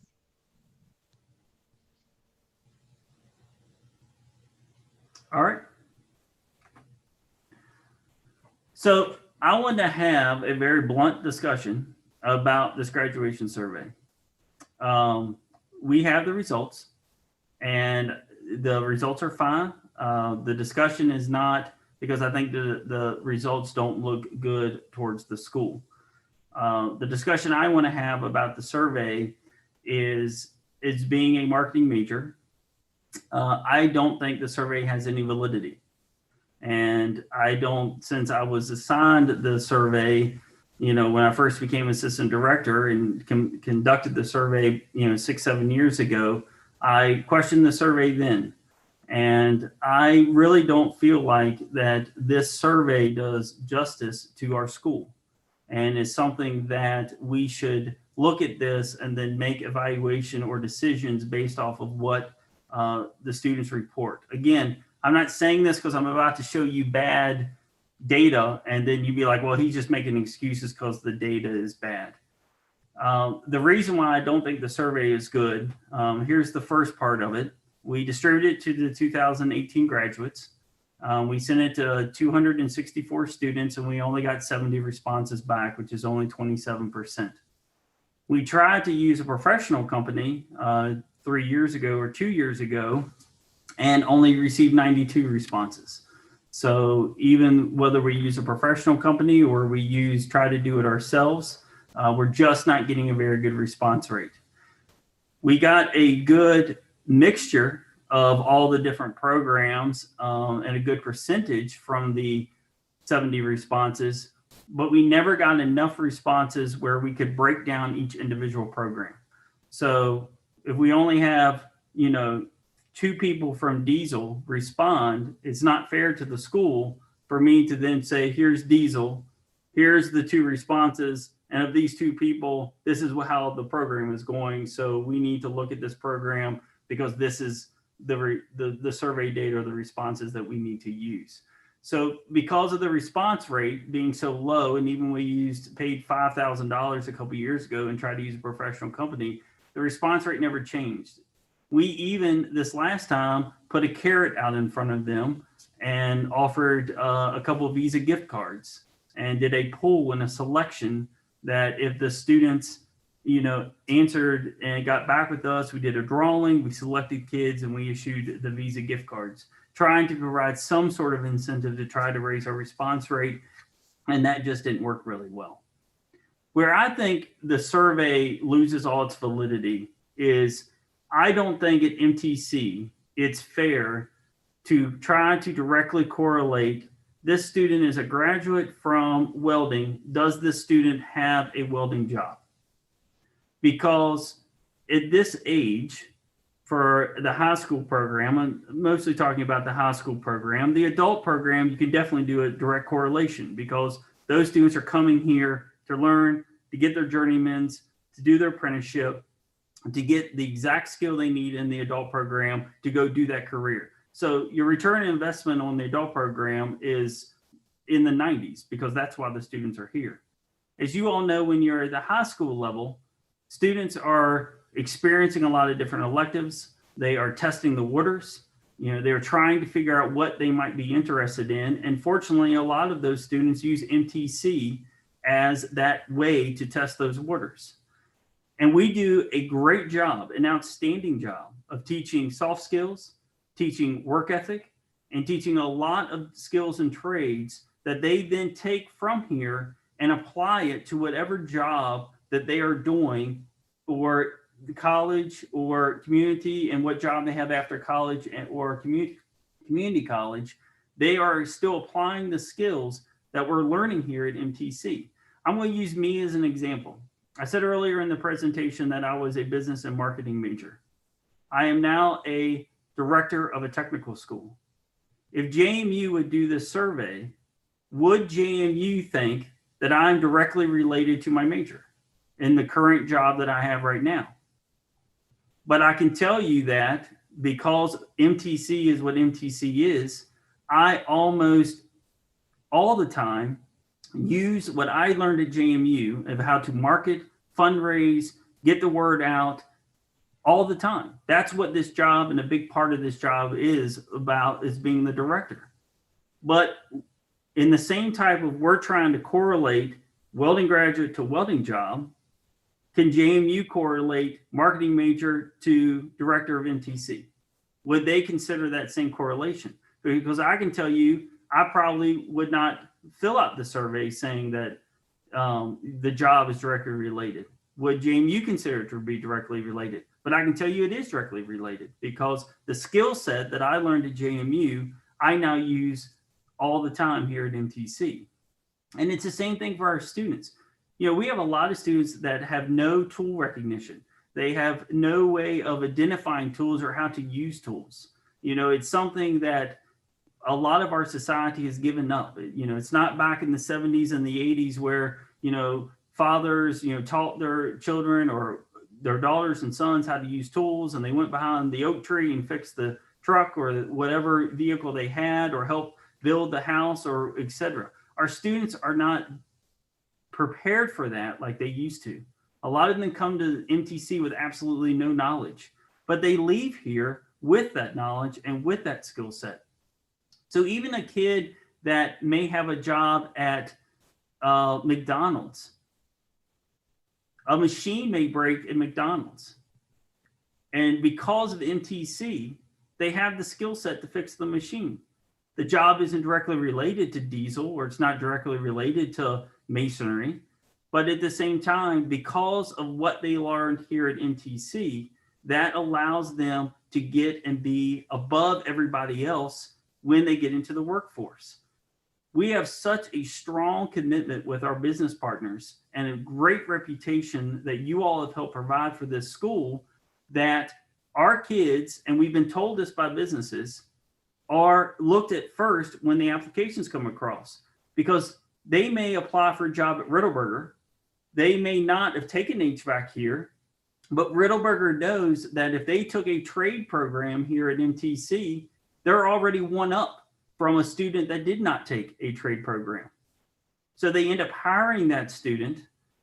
All right. So I want to have a very blunt discussion about this graduation survey. We have the results, and the results are fine. The discussion is not, because I think the results don't look good towards the school. The discussion I want to have about the survey is being a marketing major. I don't think the survey has any validity. And I don't, since I was assigned the survey, when I first became assistant director and conducted the survey, 6-7 years ago, I questioned the survey then. And I really don't feel like that this survey does justice to our school. And it's something that we should look at this and then make evaluation or decisions based off of what the students report. Again, I'm not saying this because I'm about to show you bad data and then you'd be like, well, he's just making excuses because the data is bad. The reason why I don't think the survey is good, here's the first part of it. We distributed it to the 2018 graduates. We sent it to 264 students and we only got 70 responses back, which is only 27%. We tried to use a professional company 3 years ago or 2 years ago and only received 92 responses. So even whether we use a professional company or we try to do it ourselves, we're just not getting a very good response rate. We got a good mixture of all the different programs and a good percentage from the 70 responses, but we never got enough responses where we could break down each individual program. So if we only have, 2 people from Diesel respond, it's not fair to the school for me to then say, here's Diesel, here's the 2 responses, and of these 2 people, this is how the program is going. So we need to look at this program because this is the survey data or the responses that we need to use. So because of the response rate being so low, and even we paid $5,000 a couple of years ago and tried to use a professional company, the response rate never changed. We even this last time put a carrot out in front of them and offered a couple of Visa gift cards and did a poll and a selection that if the students, answered and got back with us, we did a drawing, we selected kids, and we issued the Visa gift cards, trying to provide some sort of incentive to try to raise our response rate. And that just didn't work really well. Where I think the survey loses all its validity is I don't think at MTC it's fair to try to directly correlate this student is a graduate from welding. Does this student have a welding job? Because at this age, for the high school program, I'm mostly talking about the high school program, the adult program, you can definitely do a direct correlation because those students are coming here to learn, to get their journeymans, to do their apprenticeship, to get the exact skill they need in the adult program to go do that career. So your return on investment on the adult program is in the 90s because that's why the students are here. As you all know, when you're at the high school level, students are experiencing a lot of different electives. They are testing the waters. They're trying to figure out what they might be interested in. And fortunately, a lot of those students use MTC as that way to test those waters. And we do a great job, an outstanding job of teaching soft skills, teaching work ethic, and teaching a lot of skills and trades that they then take from here and apply it to whatever job that they are doing, or the college or community, and what job they have after college or community college. They are still applying the skills that we're learning here at MTC. I'm going to use me as an example. I said earlier in the presentation that I was a business and marketing major. I am now a director of a technical school. If JMU would do this survey, would JMU think that I'm directly related to my major in the current job that I have right now? But I can tell you that because MTC is what MTC is, I almost all the time use what I learned at JMU of how to market, fundraise, get the word out all the time. That's what this job and a big part of this job is about, is being the director. But in the same type of we're trying to correlate welding graduate to welding job, can JMU correlate marketing major to director of MTC? Would they consider that same correlation? Because I can tell you, I probably would not fill out the survey saying that the job is directly related. Would JMU consider it to be directly related? But I can tell you it is directly related because the skill set that I learned at JMU, I now use all the time here at MTC. And it's the same thing for our students. We have a lot of students that have no tool recognition. They have no way of identifying tools or how to use tools. It's something that a lot of our society has given up. It's not back in the 70s and the 80s where, fathers, taught their children or their daughters and sons how to use tools, and they went behind the oak tree and fixed the truck or whatever vehicle they had, or helped build the house, or etc. Our students are not prepared for that like they used to. A lot of them come to MTC with absolutely no knowledge, but they leave here with that knowledge and with that skill set. So even a kid that may have a job at McDonald's, a machine may break at McDonald's. And because of MTC, they have the skill set to fix the machine. The job isn't directly related to diesel, or it's not directly related to masonry. But at the same time, because of what they learned here at MTC, that allows them to get and be above everybody else when they get into the workforce. We have such a strong commitment with our business partners and a great reputation that you all have helped provide for this school, that our kids, and we've been told this by businesses, are looked at first when the applications come across, because they may apply for a job at Riddleberger. They may not have taken HVAC here, but Riddleberger knows that if they took a trade program here at MTC, they're already one up from a student that did not take a trade program. So they end up hiring that student.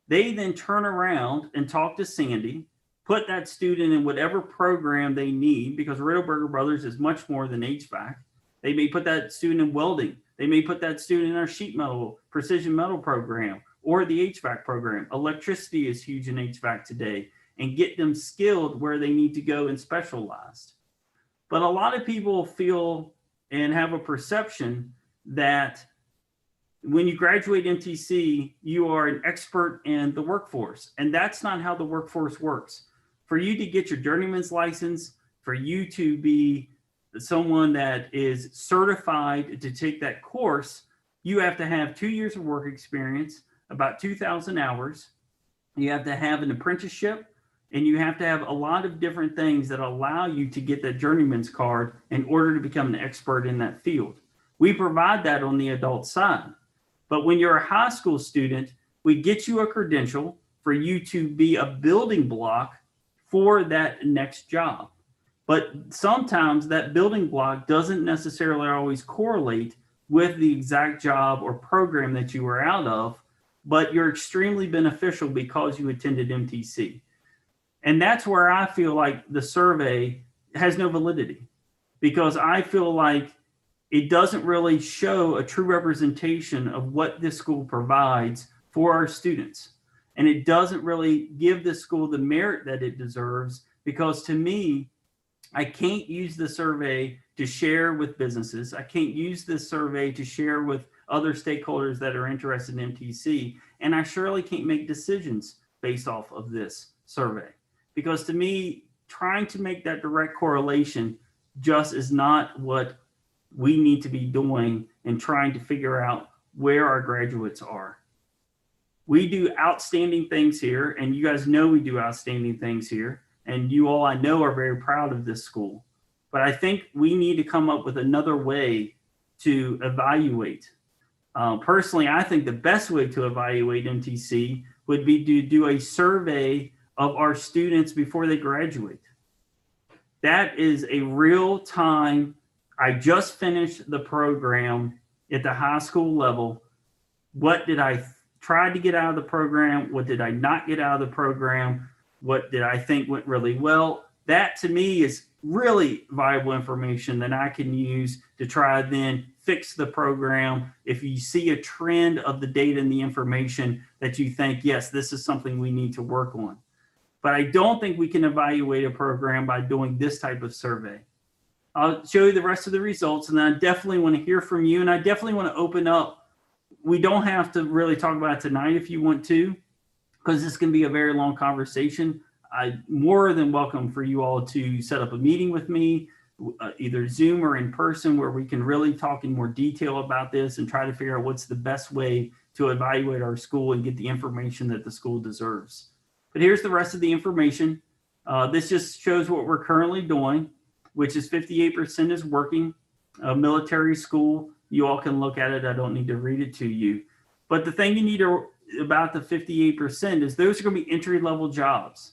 They then turn around and talk to Sandy, put that student in whatever program they need, because Riddleberger Brothers is much more than HVAC. They may put that student in welding. They may put that student in our sheet metal, precision metal program, or the HVAC program. Electricity is huge in HVAC today, and get them skilled where they need to go and specialized. But a lot of people feel and have a perception that when you graduate MTC, you are an expert in the workforce. And that's not how the workforce works. For you to get your journeyman's license, for you to be someone that is certified to take that course, you have to have 2 years of work experience, about 2,000 hours. You have to have an apprenticeship, and you have to have a lot of different things that allow you to get that journeyman's card in order to become an expert in that field. We provide that on the adult side. But when you're a high school student, we get you a credential for you to be a building block for that next job. But sometimes that building block doesn't necessarily always correlate with the exact job or program that you were out of, but you're extremely beneficial because you attended MTC. And that's where I feel like the survey has no validity, because I feel like it doesn't really show a true representation of what this school provides for our students. And it doesn't really give this school the merit that it deserves, because to me, I can't use the survey to share with businesses. I can't use this survey to share with other stakeholders that are interested in MTC. And I surely can't make decisions based off of this survey. Because to me, trying to make that direct correlation just is not what we need to be doing in trying to figure out where our graduates are. We do outstanding things here, and you guys know we do outstanding things here, and you all, I know, are very proud of this school. But I think we need to come up with another way to evaluate. Personally, I think the best way to evaluate MTC would be to do a survey of our students before they graduate. That is a real time. I just finished the program at the high school level. What did I try to get out of the program? What did I not get out of the program? What did I think went really well? That to me is really valuable information that I can use to try then fix the program. If you see a trend of the data and the information that you think, yes, this is something we need to work on. But I don't think we can evaluate a program by doing this type of survey. I'll show you the rest of the results, and then I definitely want to hear from you, and I definitely want to open up. We don't have to really talk about it tonight if you want to, because this can be a very long conversation. I'm more than welcome for you all to set up a meeting with me, either Zoom or in person, where we can really talk in more detail about this and try to figure out what's the best way to evaluate our school and get the information that the school deserves. But here's the rest of the information. This just shows what we're currently doing, which is 58% is working. Military school, you all can look at it. I don't need to read it to you. But the thing you need to about the 58% is those are going to be entry-level jobs.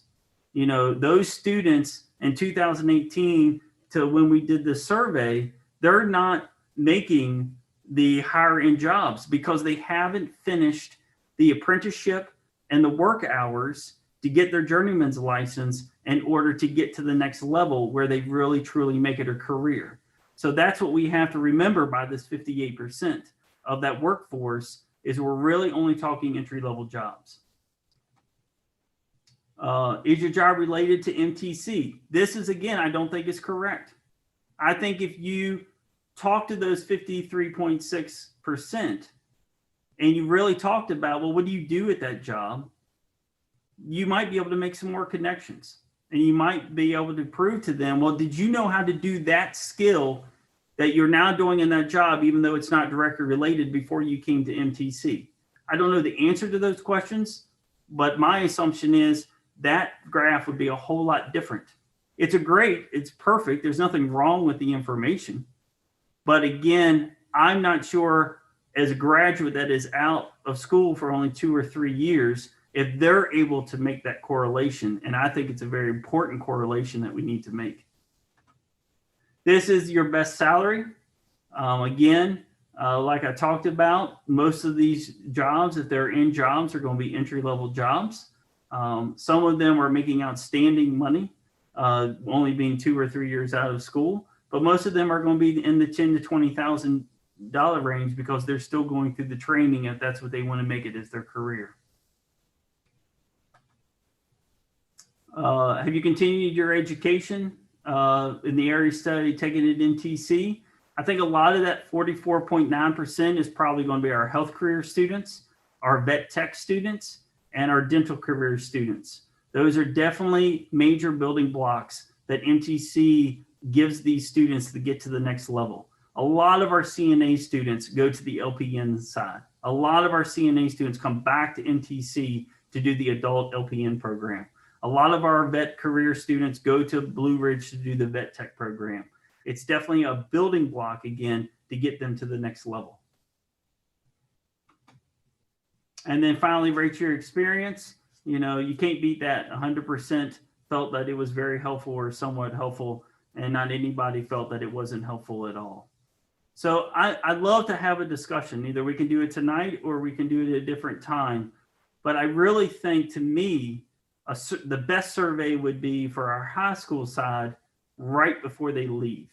You know, those students in 2018 to when we did the survey, they're not making the higher end jobs because they haven't finished the apprenticeship and the work hours to get their journeyman's license in order to get to the next level where they really truly make it a career. So that's what we have to remember by this 58% of that workforce is we're really only talking entry-level jobs. Is your job related to MTC? This is, again, I don't think is correct. I think if you talk to those 53.6% and you really talked about, well, what do you do at that job? You might be able to make some more connections. And you might be able to prove to them, well, did you know how to do that skill that you're now doing in that job, even though it's not directly related before you came to MTC? I don't know the answer to those questions, but my assumption is that graph would be a whole lot different. It's perfect. There's nothing wrong with the information. But again, I'm not sure as a graduate that is out of school for only 2 or 3 years, if they're able to make that correlation. And I think it's a very important correlation that we need to make. This is your best salary. Again, like I talked about, most of these jobs, if they're in jobs, are going to be entry-level jobs. Some of them are making outstanding money, only being 2 or 3 years out of school. But most of them are going to be in the $10,000 to $20,000 range because they're still going through the training if that's what they want to make it as their career. Have you continued your education in the area study, taking it in MTC? I think a lot of that 44.9% is probably going to be our health career students, our vet tech students, and our dental career students. Those are definitely major building blocks that MTC gives these students to get to the next level. A lot of our CNA students go to the LPN side. A lot of our CNA students come back to MTC to do the adult LPN program. A lot of our vet career students go to Blue Ridge to do the vet tech program. It's definitely a building block again to get them to the next level. And then finally, rate your experience. You know, you can't beat that. 100% felt that it was very helpful or somewhat helpful, and not anybody felt that it wasn't helpful at all. So I'd love to have a discussion. Either we can do it tonight or we can do it at a different time. But I really think, to me, the best survey would be for our high school side right before they leave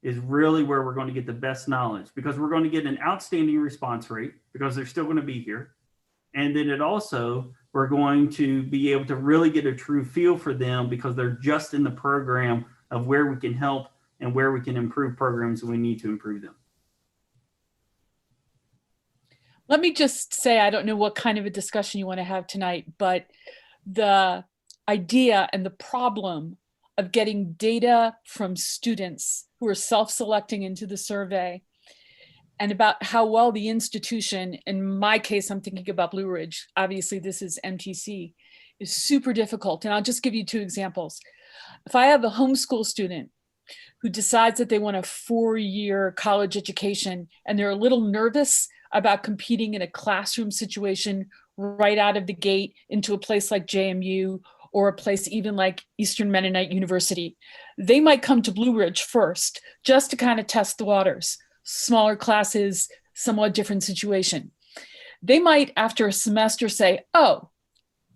is really where we're going to get the best knowledge, because we're going to get an outstanding response rate because they're still going to be here. And then we're going to be able to really get a true feel for them because they're just in the program of where we can help and where we can improve programs when we need to improve them. Let me just say, I don't know what kind of a discussion you want to have tonight, but the idea and the problem of getting data from students who are self-selecting into the survey and about how well the institution, in my case, I'm thinking about Blue Ridge, obviously this is MTC, is super difficult. And I'll just give you 2 examples. If I have a homeschool student who decides that they want a 4-year college education and they're a little nervous about competing in a classroom situation right out of the gate into a place like JMU or a place even like Eastern Mennonite University, they might come to Blue Ridge first just to kind of test the waters. Smaller classes, somewhat different situation. They might, after a semester, say, oh,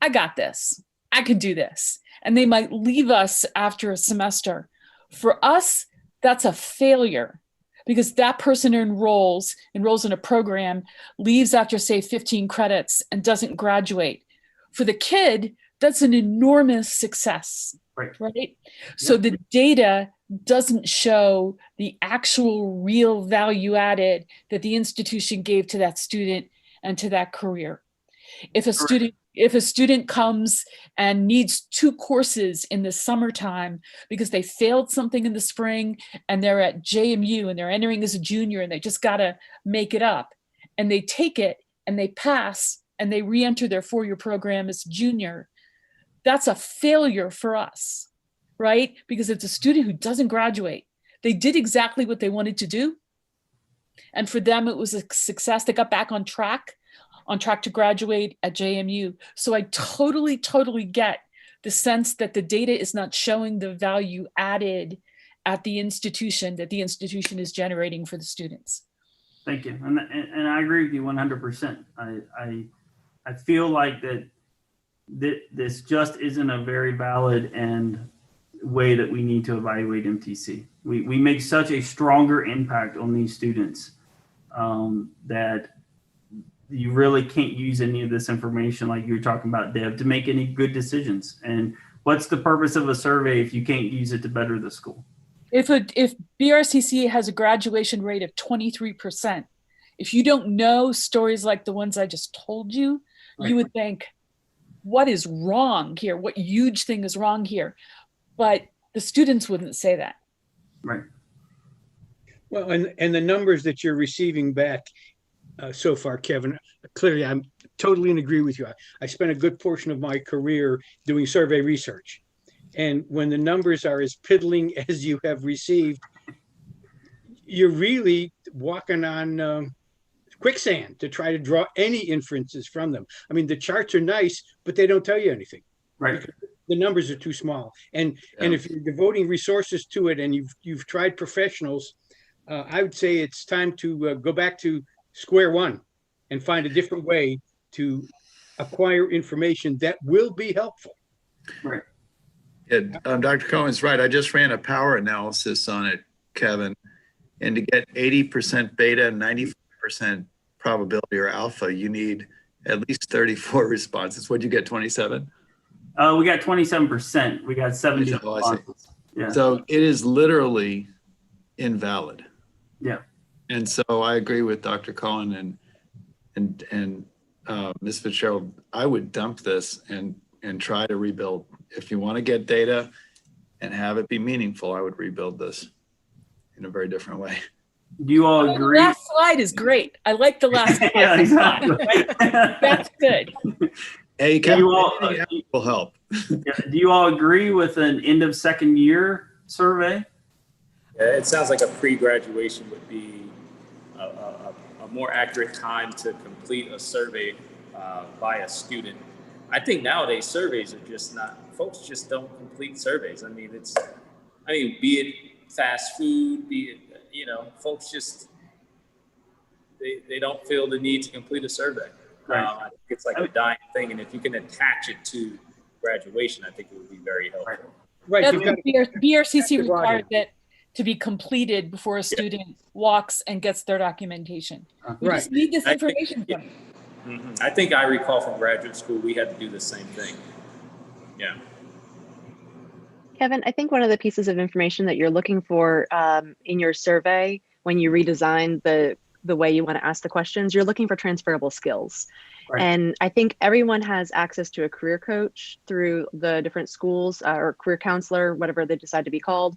I got this. I can do this. And they might leave us after a semester. For us, that's a failure because that person enrolls in a program, leaves after, say, 15 credits and doesn't graduate. For the kid, that's an enormous success, right? So the data doesn't show the actual real value added that the institution gave to that student and to that career. If a student comes and needs 2 courses in the summertime because they failed something in the spring and they're at JMU and they're entering as a junior and they just got to make it up, and they take it and they pass and they re-enter their 4-year program as junior, that's a failure for us, right? Because it's a student who doesn't graduate. They did exactly what they wanted to do. And for them, it was a success. They got back on track to graduate at JMU. So I totally get the sense that the data is not showing the value added at the institution that the institution is generating for the students. Thank you. And I agree with you 100%. I feel like that this just isn't a very valid and way that we need to evaluate MTC. We make such a stronger impact on these students that you really can't use any of this information like you were talking about, Deb, to make any good decisions. And what's the purpose of a survey if you can't use it to better the school? If BRCC has a graduation rate of 23%, if you don't know stories like the ones I just told you, you would think, what is wrong here? What huge thing is wrong here? But the students wouldn't say that. Right. Well, and the numbers that you're receiving back so far, Kevin, clearly I'm totally in agree with you. I spent a good portion of my career doing survey research. And when the numbers are as piddling as you have received, you're really walking on quicksand to try to draw any inferences from them. I mean, the charts are nice, but they don't tell you anything. Right. The numbers are too small. And if you're devoting resources to it and you've tried professionals, I would say it's time to go back to square one and find a different way to acquire information that will be helpful. Right. Yeah, Dr. Cohen's right. I just ran a power analysis on it, Kevin. And to get 80% beta and 95% probability or alpha, you need at least 34 responses. What'd you get, 27? We got 27%. We got 70 Oh, I see. responses. Yeah. So it is literally invalid. Yeah. And so I agree with Dr. Cohen and Ms. Fitzgerald. I would dump this and try to rebuild. If you want to get data and have it be meaningful, I would rebuild this in a very different way. Do you all agree? The last slide is great. I like the last slide. Yeah, exactly. That's good. Hey, Do you all, will help. do you all agree with an end of second year survey? Yeah, it sounds like a pre-graduation would be a more accurate time to complete a survey by a student. I think nowadays surveys are just not, folks just don't complete surveys. I mean, be it fast food, be it, folks just, they don't feel the need to complete a survey. Right. I think it's like a dying thing. And if you can attach it to graduation, I think it would be very helpful. Right. That's You've got what BRCC to broaden. requires it to be completed before a student walks and gets their documentation. We Right. just need this information from you. Mhm. I think I recall from graduate school, we had to do the same thing. Yeah. Kevin, I think one of the pieces of information that you're looking for in your survey when you redesign the way you want to ask the questions, you're looking for transferable skills. Right. And I think everyone has access to a career coach through the different schools or career counselor, whatever they decide to be called.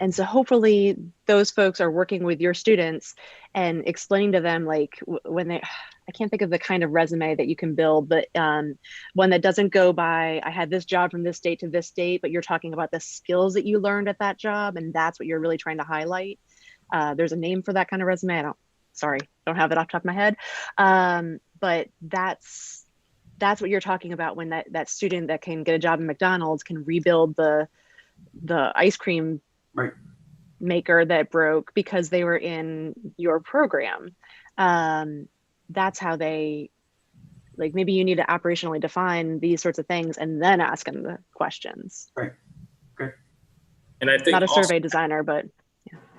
And so hopefully those folks are working with your students and explaining to them, like when they, I can't think of the kind of resume that you can build, but one that doesn't go by, I had this job from this date to this date, but you're talking about the skills that you learned at that job. And that's what you're really trying to highlight. There's a name for that kind of resume. Don't have it off the top of my head. But that's what you're talking about when that student that can get a job at McDonald's can rebuild the ice cream Right. maker that broke because they were in your program. That's how they, like, maybe you need to operationally define these sorts of things and then ask them the questions. Right. Okay. And I think Not a also, survey designer, but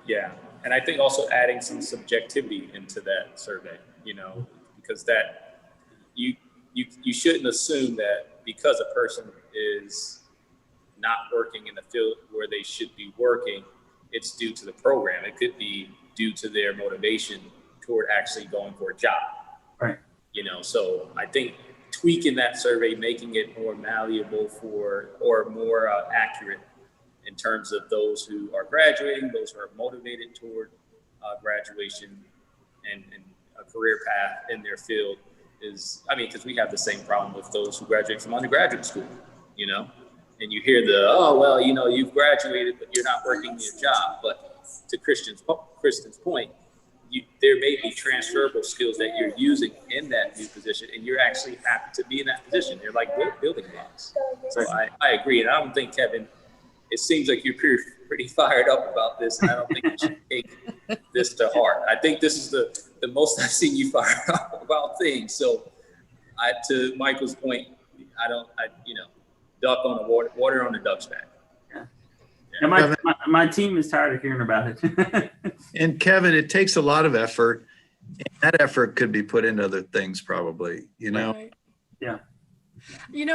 yeah. And I think also adding some subjectivity into that survey, because that you shouldn't assume that because a person is not working in the field where they should be working, it's due to the program. It could be due to their motivation toward actually going for a job. Right. So I think tweaking that survey, making it more malleable or more accurate in terms of those who are graduating, those who are motivated toward graduation and a career path in their field is, because we have the same problem with those who graduate from undergraduate school, and you hear you've graduated, but you're not working your job. But to Kristen's point, there may be transferable skills that you're using in that new position, and you're actually happy to be in that position. They're like building blocks. So I agree. And I don't think, Kevin, it seems like you're pretty fired up about this, and I don't think you should take this to heart. I think this is the most I've seen you fired up about things. So to Michael's point, duck on the water on the duck's back. Yeah, my team is tired of hearing about it. And Kevin, it takes a lot of effort. And that effort could be put into other things probably, Right. Yeah.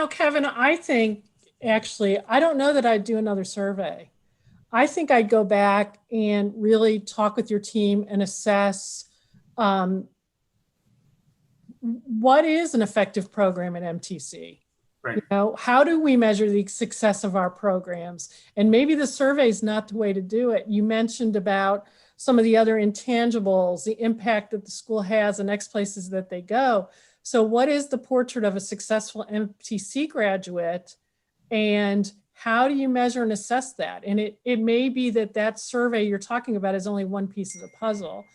Kevin, I think actually, I don't know that I'd do another survey. I think I'd go back and really talk with your team and assess what is an effective program at MTC? Right. You know, how do we measure the success of our programs? And maybe the survey is not the way to do it. You mentioned about some of the other intangibles, the impact that the school has in next places that they go. So what is the portrait of a successful MTC graduate, and how do you measure and assess that? And it may be that that survey you're talking about is only one piece of the puzzle.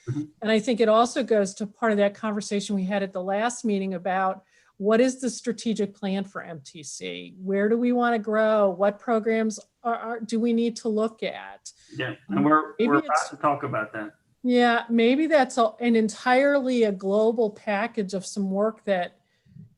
And I think it also goes to part of that conversation we had at the last meeting about what is the strategic plan for MTC? Where do we want to grow? What programs do we need to look at? Yeah, and we're about to talk about that. Yeah, maybe that's an entirely a global package of some work that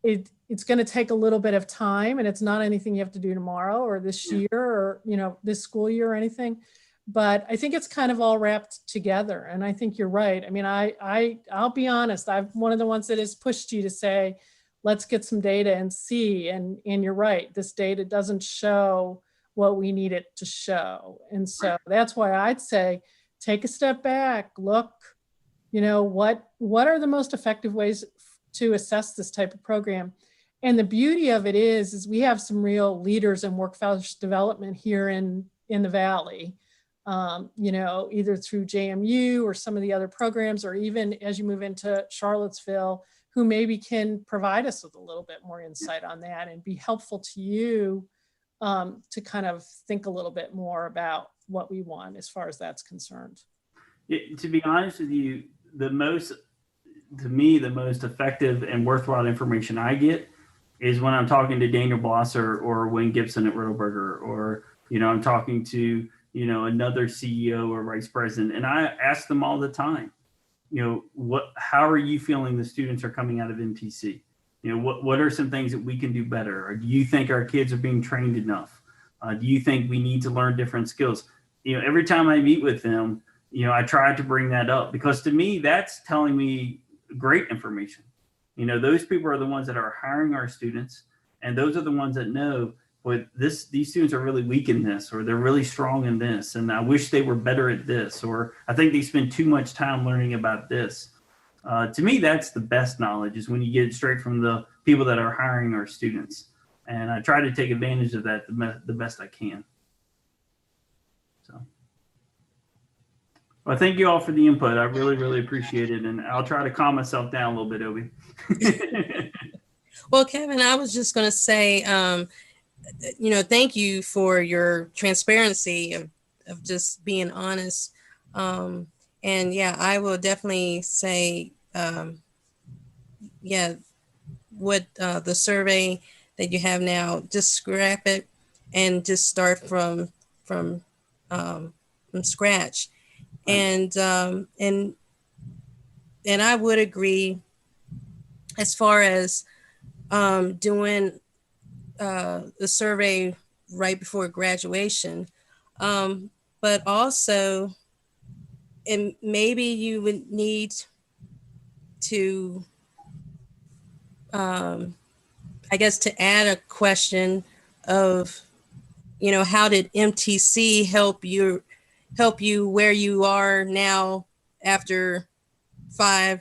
it's going to take a little bit of time, and it's not anything you have to do tomorrow or this year or, you know, this school year or anything. But I think it's kind of all wrapped together. And I think you're right. I mean, I'll be honest, I'm one of the ones that has pushed you to say, let's get some data and see. And you're right, this data doesn't show what we need it to show. And so that's why I'd say, take a step back, look, you know, what are the most effective ways to assess this type of program? And the beauty of it is we have some real leaders in workforce development here in the Valley, you know, either through JMU or some of the other programs, or even as you move into Charlottesville, who maybe can provide us with a little bit more insight on that and be helpful to you to kind of think a little bit more about what we want as far as that's concerned. To be honest with you, the most effective and worthwhile information I get is when I'm talking to Daniel Blosser or Wayne Gibson at Riddleberger, or, you know, I'm talking to, you know, another CEO or vice president, and I ask them all the time, you know, how are you feeling the students are coming out of MTC? You know, what are some things that we can do better? Or do you think our kids are being trained enough? Do you think we need to learn different skills? You know, every time I meet with them, you know, I try to bring that up, because to me, that's telling me great information. You know, those people are the ones that are hiring our students, and those are the ones that know what these students are really weak in this, or they're really strong in this, and I wish they were better at this, or I think they spend too much time learning about this. To me, that's the best knowledge, is when you get it straight from the people that are hiring our students. And I try to take advantage of that the best I can. So, well, thank you all for the input. I really, really appreciate it. And I'll try to calm myself down a little bit, Obi. Well, Kevin, I was just going to say, you know, thank you for your transparency of just being honest. And yeah, I will definitely say, yeah, what the survey that you have now, just scrap it and just start from scratch. And I would agree as far as doing the survey right before graduation, but also, and maybe you would need to, I guess, to add a question of, you know, how did MTC help you where you are now after 5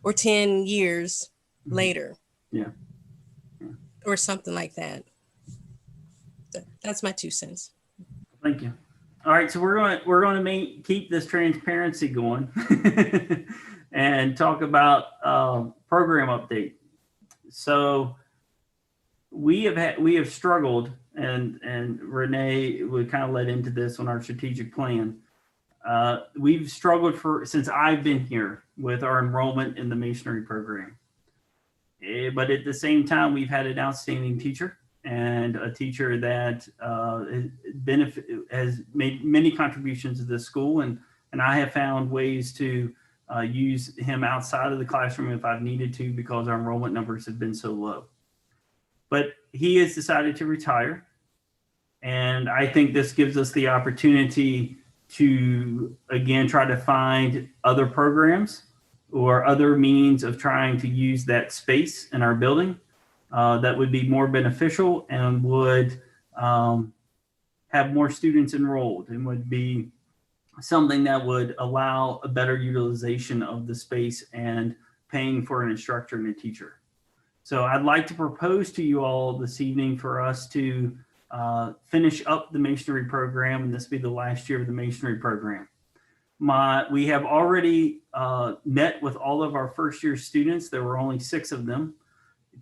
or 10 years later? Yeah. Or something like that. That's my 2 cents. Thank you. All right, so we're going to keep this transparency going and talk about program update. So we have struggled, and Renee would kind of led into this on our strategic plan. We've struggled since I've been here with our enrollment in the masonry program. But at the same time, we've had an outstanding teacher, and a teacher that has made many contributions to this school, and I have found ways to use him outside of the classroom if I've needed to, because our enrollment numbers have been so low. But he has decided to retire, and I think this gives us the opportunity to, again, try to find other programs or other means of trying to use that space in our building that would be more beneficial and would have more students enrolled, and would be something that would allow a better utilization of the space and paying for an instructor and a teacher. So I'd like to propose to you all this evening for us to finish up the masonry program, and this be the last year of the masonry program. We have already met with all of our first year students. There were only 6 of them,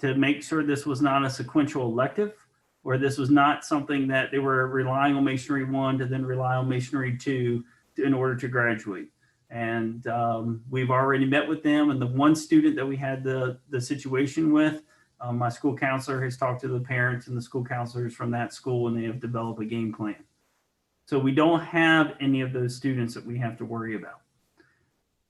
to make sure this was not a sequential elective, or this was not something that they were relying on Masonry 1 to then rely on Masonry 2 in order to graduate. And we've already met with them. And the one student that we had the situation with, my school counselor has talked to the parents and the school counselors from that school, and they have developed a game plan. So we don't have any of those students that we have to worry about.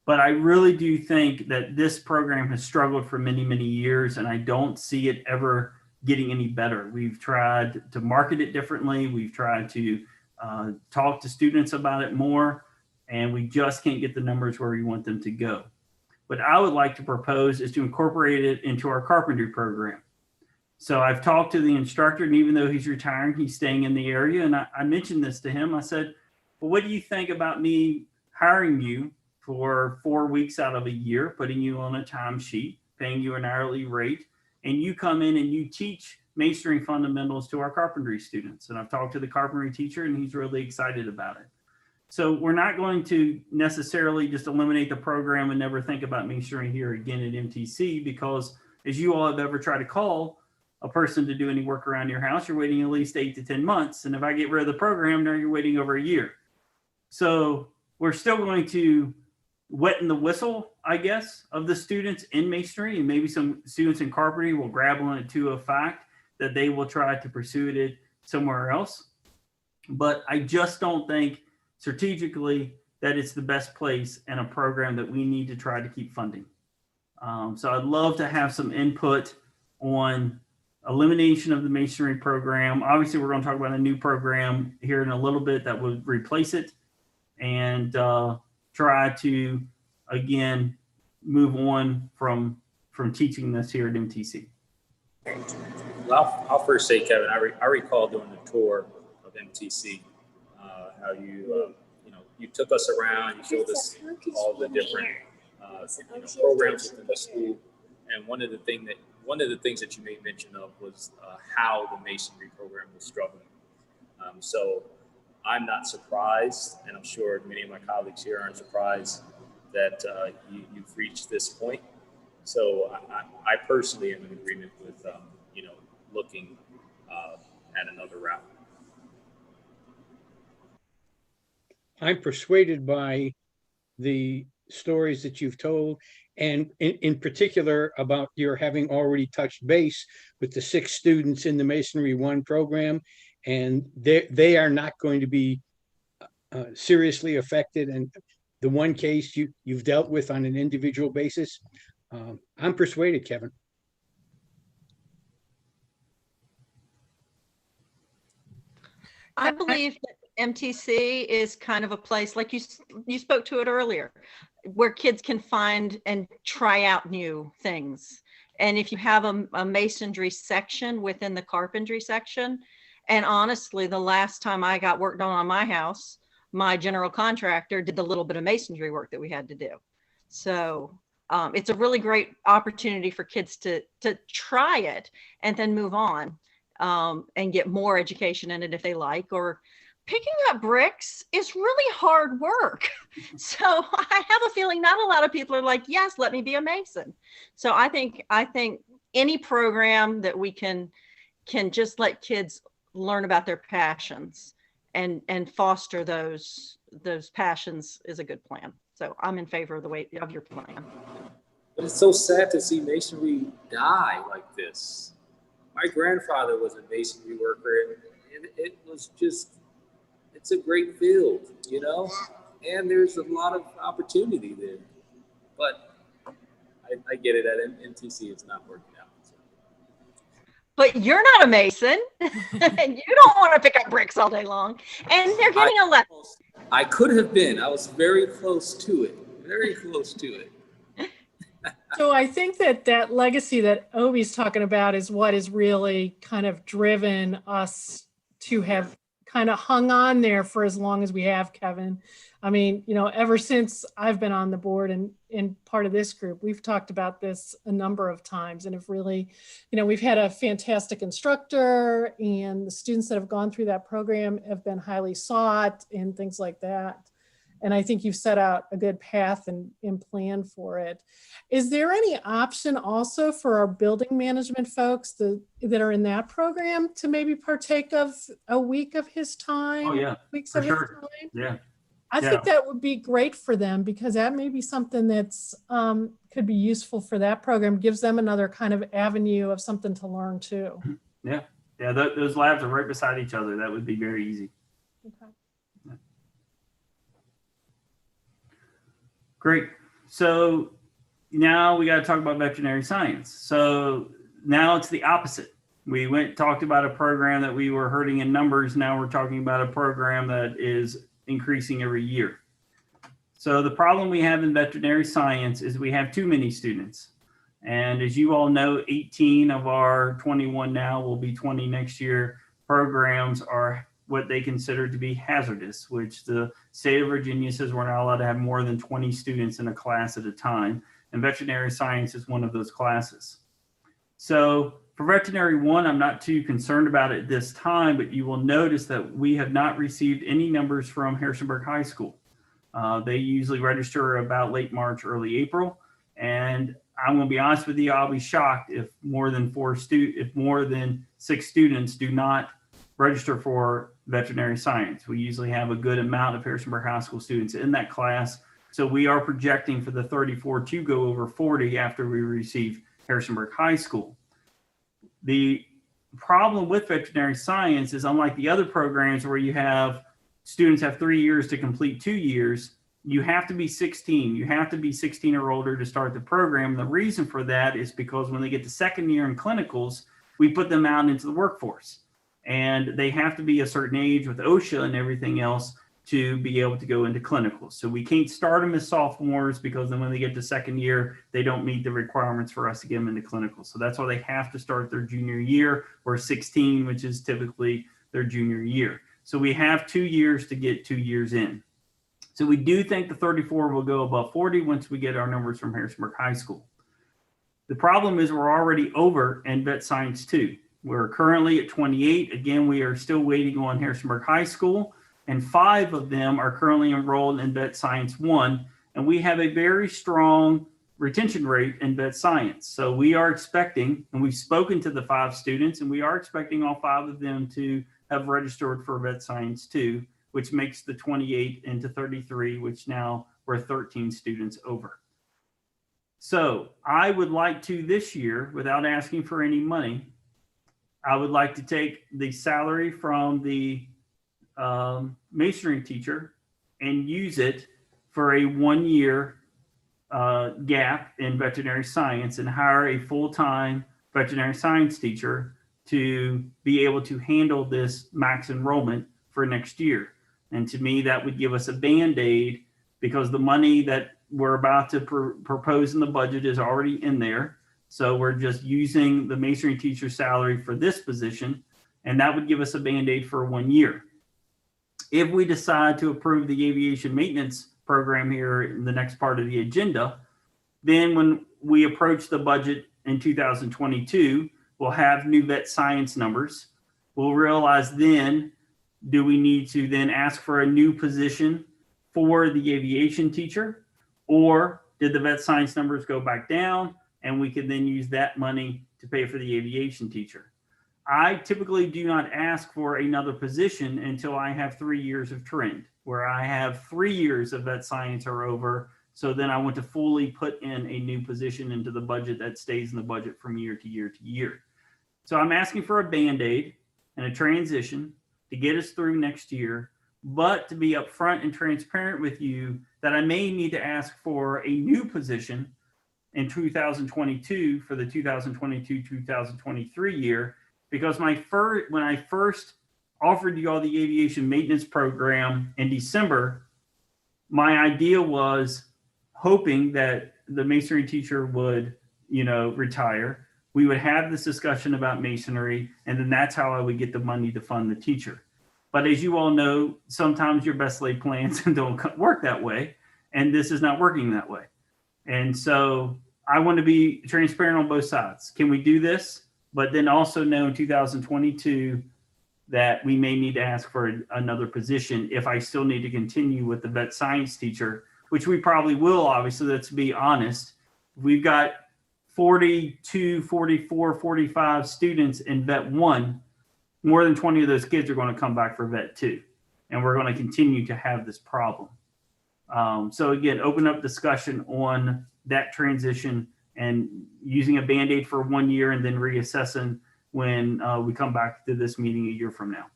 But I really do think that this program has struggled for many, many years, and I don't see it ever getting any better. We've tried to market it differently. We've tried to talk to students about it more, and we just can't get the numbers where we want them to go. What I would like to propose is to incorporate it into our carpentry program. So I've talked to the instructor, and even though he's retiring, he's staying in the area. And I mentioned this to him. I said, well, what do you think about me hiring you for 4 weeks out of a year, putting you on a timesheet, paying you an hourly rate, and you come in and you teach masonry fundamentals to our carpentry students? And I've talked to the carpentry teacher, and he's really excited about it. So we're not going to necessarily just eliminate the program and never think about masonry here again at MTC, because as you all have ever tried to call a person to do any work around your house, you're waiting at least 8 to 10 months. And if I get rid of the program, now you're waiting over a year. So we're still going to wet the whistle, I guess, of the students in masonry, and maybe some students in carpentry will grab on it to a fact that they will try to pursue it somewhere else. But I just don't think strategically that it's the best place and a program that we need to try to keep funding. So I'd love to have some input on elimination of the masonry program. Obviously, we're going to talk about a new program here in a little bit that would replace it, and try to, again, move on from teaching this here at MTC. Well, I'll first say, Kevin, I recall doing the tour of MTC, how you took us around, you showed us all the different programs within the school, and one of the things that you made mention of was how the masonry program was struggling. So I'm not surprised, and I'm sure many of my colleagues here aren't surprised that you've reached this point. So I personally am in agreement with looking at another route. I'm persuaded by the stories that you've told, and in particular about your having already touched base with the 6 students in the Masonry 1 program, and they are not going to be seriously affected. And the one case you've dealt with on an individual basis, I'm persuaded, Kevin. I believe that MTC is kind of a place, like you spoke to it earlier, where kids can find and try out new things. And if you have a masonry section within the carpentry section, and honestly, the last time I got work done on my house, my general contractor did the little bit of masonry work that we had to do. So it's a really great opportunity for kids to try it and then move on and get more education in it if they like. Or picking up bricks is really hard work. So I have a feeling not a lot of people are like, yes, let me be a mason. So I think any program that we can just let kids learn about their passions and foster those passions is a good plan. So I'm in favor of your plan. But it's so sad to see masonry die like this. My grandfather was a masonry worker, and it was just, it's a great field, and there's a lot of opportunity there. But I get it, at MTC it's not working out. So. But you're not a mason, and you don't want to pick up bricks all day long, and they're getting a lesson. I could have been. I was very close to it. Very close to it. So I think that legacy that Obi's talking about is what has really kind of driven us to have kind of hung on there for as long as we have, Kevin. I mean, ever since I've been on the board and part of this group, we've talked about this a number of times and have really, we've had a fantastic instructor, and the students that have gone through that program have been highly sought and things like that. And I think you've set out a good path and plan for it. Is there any option also for our building management folks that are in that program to maybe partake of a week of his time? Oh yeah, weeks for of sure. his time? Yeah. I think that would be great for them, because that may be something that's could be useful for that program. Gives them another kind of avenue of something to learn too. Yeah. Those labs are right beside each other. That would be very easy. Okay. Yeah. Great. So now we got to talk about veterinary science. So now it's the opposite. We talked about a program that we were hurting in numbers. Now we're talking about a program that is increasing every year. So the problem we have in veterinary science is we have too many students. And as you all know, 18 of our 21 now will be 20 next year. Programs are what they consider to be hazardous, which the state of Virginia says we're not allowed to have more than 20 students in a class at a time. And veterinary science is one of those classes. So for veterinary 1, I'm not too concerned about it this time, but you will notice that we have not received any numbers from Harrisonburg High School. They usually register about late March, early April. And I'm going to be honest with you, I'll be shocked if more than 6 students do not register for veterinary science. We usually have a good amount of Harrisonburg High School students in that class. So we are projecting for the 34 to go over 40 after we receive Harrisonburg High School. The problem with veterinary science is, unlike the other programs where you have students have 3 years to complete 2 years, you have to be 16. You have to be 16 or older to start the program. And the reason for that is because when they get to second year in clinicals, we put them out into the workforce. And they have to be a certain age with OSHA and everything else to be able to go into clinicals. So we can't start them as sophomores, because then when they get to second year, they don't meet the requirements for us to get them into clinicals. So that's why they have to start their junior year, or 16, which is typically their junior year. So we have 2 years to get 2 years in. So we do think the 34 will go above 40 once we get our numbers from Harrisonburg High School. The problem is we're already over in Vet Science 2. We're currently at 28. Again, we are still waiting on Harrisonburg High School, and 5 of them are currently enrolled in Vet Science 1. And we have a very strong retention rate in Vet Science. So we are expecting, and we've spoken to the 5 students, and we are expecting all 5 of them to have registered for Vet Science 2, which makes the 28 into 33, which now we're 13 students over. So I would like to this year, without asking for any money, I would like to take the salary from the masonry teacher and use it for a 1 year gap in veterinary science, and hire a full-time veterinary science teacher to be able to handle this max enrollment for next year. And to me, that would give us a Band-Aid, because the money that we're about to propose in the budget is already in there. So we're just using the masonry teacher salary for this position, and that would give us a Band-Aid for 1 year. If we decide to approve the aviation maintenance program here in the next part of the agenda, then when we approach the budget in 2022, we'll have new vet science numbers. We'll realize then, do we need to then ask for a new position for the aviation teacher, or did the vet science numbers go back down and we can then use that money to pay for the aviation teacher? I typically do not ask for another position until I have 3 years of trend, where I have 3 years of vet science are over. So then I want to fully put in a new position into the budget that stays in the budget from year to year to year. So I'm asking for a Band-Aid and a transition to get us through next year, but to be upfront and transparent with you that I may need to ask for a new position in 2022 for the 2022-2023 year, because when I first offered you all the aviation maintenance program in December, my idea was hoping that the masonry teacher would, retire. We would have this discussion about masonry, and then that's how I would get the money to fund the teacher. But as you all know, sometimes your best laid plans don't work that way. And this is not working that way. And so I want to be transparent on both sides. Can we do this? But then also know in 2022 that we may need to ask for another position if I still need to continue with the vet science teacher, which we probably will, obviously, let's be honest. We've got 42, 44, 45 students in vet 1. More than 20 of those kids are going to come back for vet 2. And we're going to continue to have this problem. So again, open up discussion on that transition and using a Band-Aid for 1 year and then reassessing when we come back to this meeting a year from now.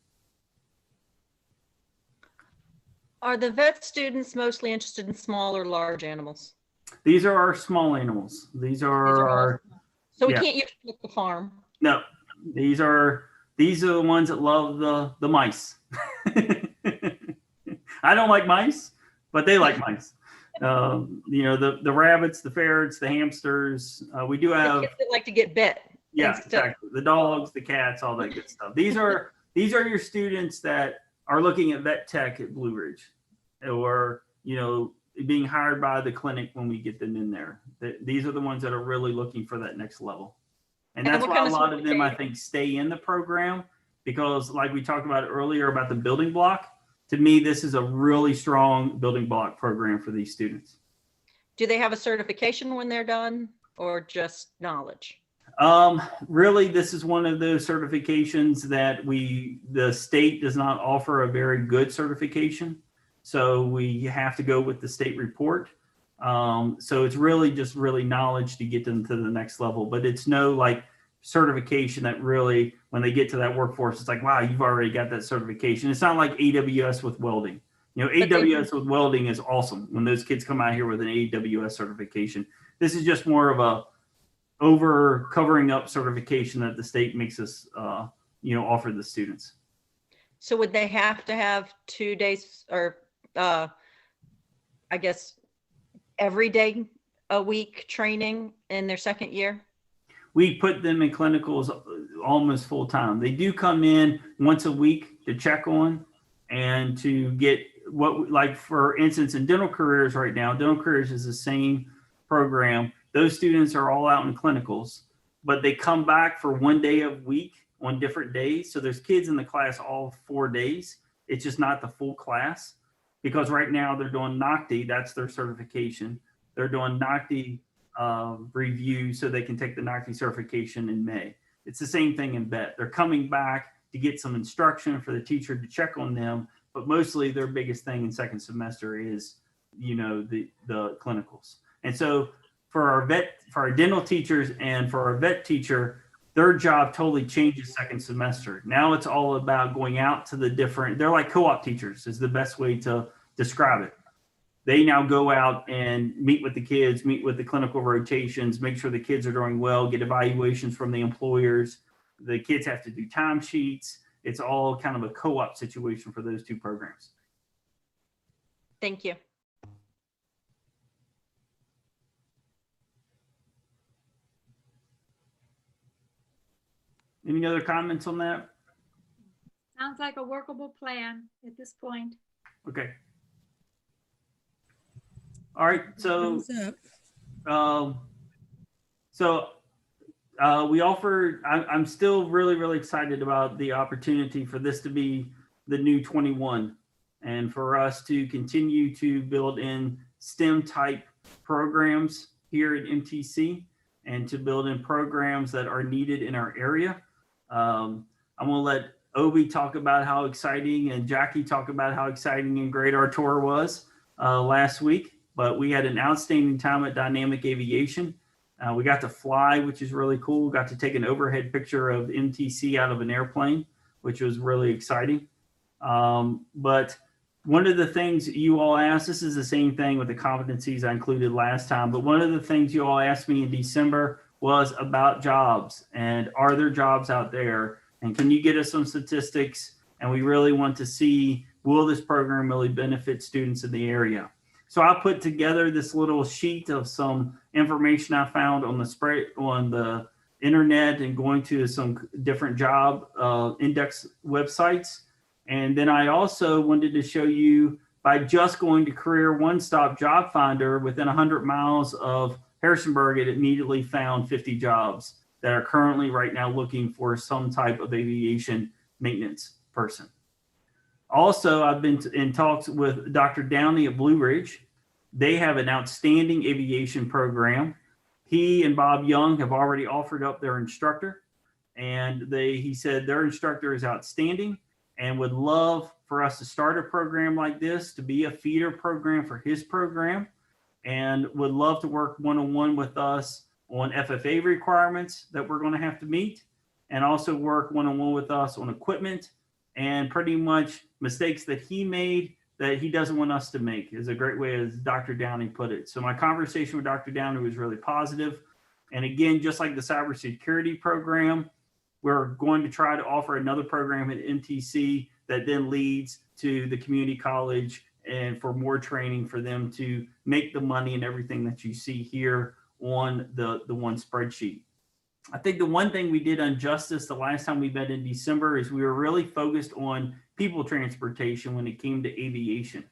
Are the vet students mostly interested in small or large animals? These are our small animals. These are our, so we yeah. can't use them at the farm. No, these are the ones that love the mice. I don't like mice, but they like mice. You know, the rabbits, the ferrets, the hamsters. We do have The kids that like to get bit. Yeah, exactly. The dogs, the cats, all that good stuff. These are your students that are looking at vet tech at Blue Ridge, or you know, being hired by the clinic when we get them in there. These are the ones that are really looking for that next level, and that's why a lot of them, I think, stay in the program, because like we talked about earlier about the building block. To me, this is a really strong building block program for these students. Do they have a certification when they're done, or just knowledge? Really, this is one of those certifications that the state does not offer a very good certification. So we have to go with the state report. So it's really just knowledge to get them to the next level, but it's no like certification that really, when they get to that workforce, it's like, wow, you've already got that certification. It's not like AWS with welding. You know, AWS with welding is awesome when those kids come out here with an AWS certification. This is just more of a over covering up certification that the state makes us, you know, offer the students. So would they have to have 2 days or I guess every day a week training in their second year? We put them in clinicals almost full time. They do come in once a week to check on and to get what, like for instance, in dental careers right now, dental careers is the same program. Those students are all out in clinicals, but they come back for 1 day a week on different days. So there's kids in the class all 4 days. It's just not the full class, because right now they're doing NOCTI. That's their certification. They're doing NOCTI review so they can take the NOCTI certification in May. It's the same thing in vet. They're coming back to get some instruction for the teacher to check on them, but mostly their biggest thing in second semester is, you know, the clinicals. And so for our dental teachers and for our vet teacher, their job totally changes second semester. Now it's all about going out to the different, they're like co-op teachers is the best way to describe it. They now go out and meet with the kids, meet with the clinical rotations, make sure the kids are doing well, get evaluations from the employers. The kids have to do timesheets. It's all kind of a co-op situation for those two programs. Thank you. Any other comments on that? Sounds like a workable plan at this point. Okay. All right. So, we offer, I'm still really excited about the opportunity for this to be the new 21 and for us to continue to build in STEM type programs here at MTC and to build in programs that are needed in our area. I'm going to let Obi talk about how exciting and Jackie talk about how exciting and great our tour was last week. But we had an outstanding time at Dynamic Aviation. We got to fly, which is really cool. Got to take an overhead picture of MTC out of an airplane, which was really exciting. But one of the things you all asked, this is the same thing with the competencies I included last time, but one of the things you all asked me in December was about jobs and are there jobs out there? And can you get us some statistics? And we really want to see, will this program really benefit students in the area? So I put together this little sheet of some information I found on the internet and going to some different job index websites. And then I also wanted to show you, by just going to Career One Stop Job Finder, within 100 miles of Harrisonburg, it immediately found 50 jobs that are currently right now looking for some type of aviation maintenance person. Also, I've been in talks with Dr. Downey at Blue Ridge. They have an outstanding aviation program. He and Bob Young have already offered up their instructor, and he said their instructor is outstanding and would love for us to start a program like this to be a feeder program for his program, and would love to work one-on-one with us on FFA requirements that we're going to have to meet, and also work one-on-one with us on equipment and pretty much mistakes that he made that he doesn't want us to make, is a great way as Dr. Downey put it. So my conversation with Dr. Downey was really positive. And again, just like the cybersecurity program, we're going to try to offer another program at MTC that then leads to the community college and for more training for them to make the money and everything that you see here on the one spreadsheet. I think the one thing we did on justice the last time we met in December is we were really focused on people transportation when it came to aviation.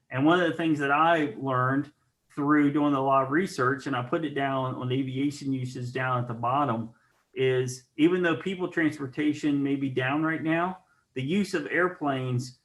And one of the things that I learned through doing a lot of research, and I put it down on aviation usage down at the bottom, is even though people transportation may be down right now, the use of airplanes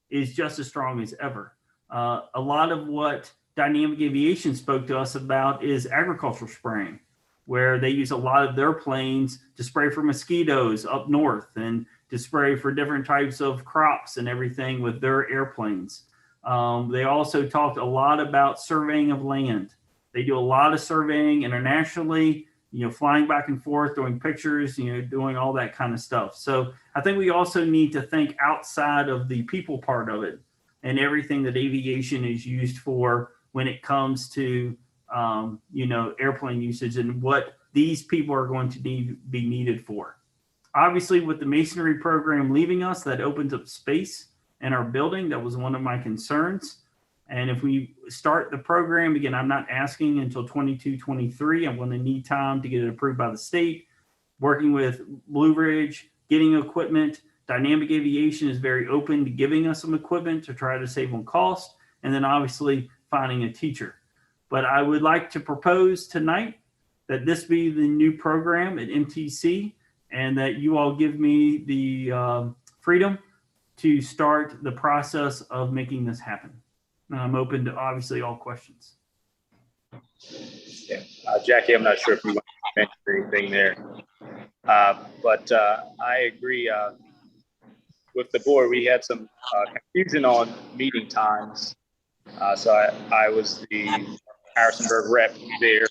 is just as strong as ever. A lot of what Dynamic Aviation spoke to us about is agricultural spraying, where they use a lot of their planes to spray for mosquitoes up north and to spray for different types of crops and everything with their airplanes. They also talked a lot about surveying of land. They do a lot of surveying internationally, flying back and forth, doing pictures, doing all that kind of stuff. So I think we also need to think outside of the people part of it and everything that aviation is used for when it comes to airplane usage and what these people are going to be needed for. Obviously, with the masonry program leaving us, that opens up space in our building. That was one of my concerns. And if we start the program, again, I'm not asking until 22, 23. I'm going to need time to get it approved by the state, working with Blue Ridge, getting equipment. Dynamic Aviation is very open to giving us some equipment to try to save on cost, and then obviously finding a teacher. But I would like to propose tonight that this be the new program at MTC, and that you all give me the freedom to start the process of making this happen. And I'm open to obviously all questions. Yeah. Jackie, I'm not sure if you want to mention anything there, but I agree with the board. We had some confusion on meeting times. So I was the Harrisonburg rep there,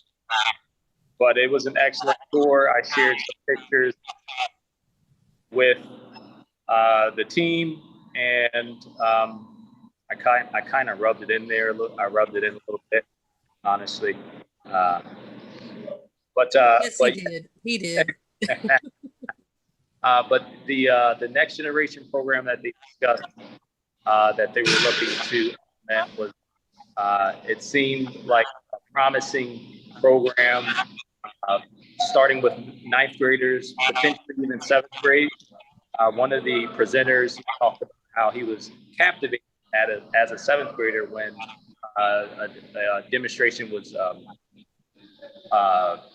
but it was an excellent tour. I shared some pictures with the team, and I kind of rubbed it in there. I rubbed it in a little bit, honestly. Yes, he did. He did. But the next generation program that they discussed that they were looking to implement was it seemed like a promising program, starting with ninth graders, potentially even seventh grade. One of the presenters talked about how he was captivated as a seventh grader when a demonstration was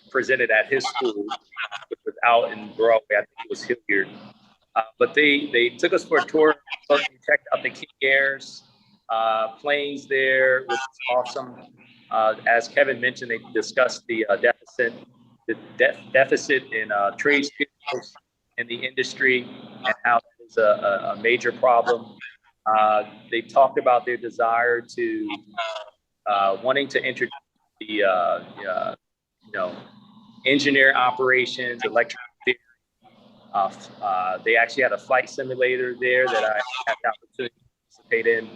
presented at his school, which was out in Broadway. I think it was Hilliard. But they took us for a tour, checked out the King Airs, planes there, which was awesome. As Kevin mentioned, they discussed the deficit in trade skills in the industry and how that is a major problem. They talked about their desire to wanting to introduce the engineer operations, electrical theory. They actually had a flight simulator there that I had the opportunity to participate in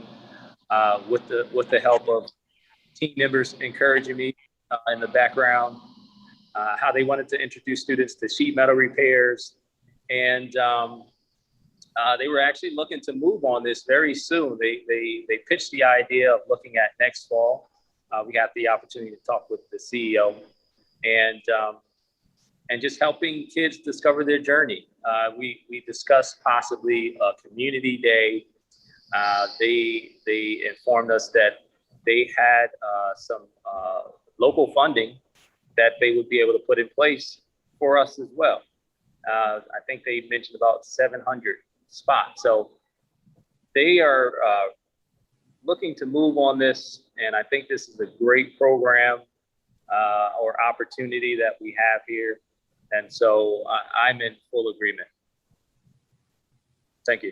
with the help of team members encouraging me in the background. How they wanted to introduce students to sheet metal repairs, and they were actually looking to move on this very soon. They pitched the idea of looking at next fall. We had the opportunity to talk with the CEO, and and just helping kids discover their journey. We discussed possibly a community day. They informed us that they had some local funding that they would be able to put in place for us as well. I think they mentioned about 700 spots. So they are looking to move on this, and I think this is a great program or opportunity that we have here. And so I'm in full agreement. Thank you.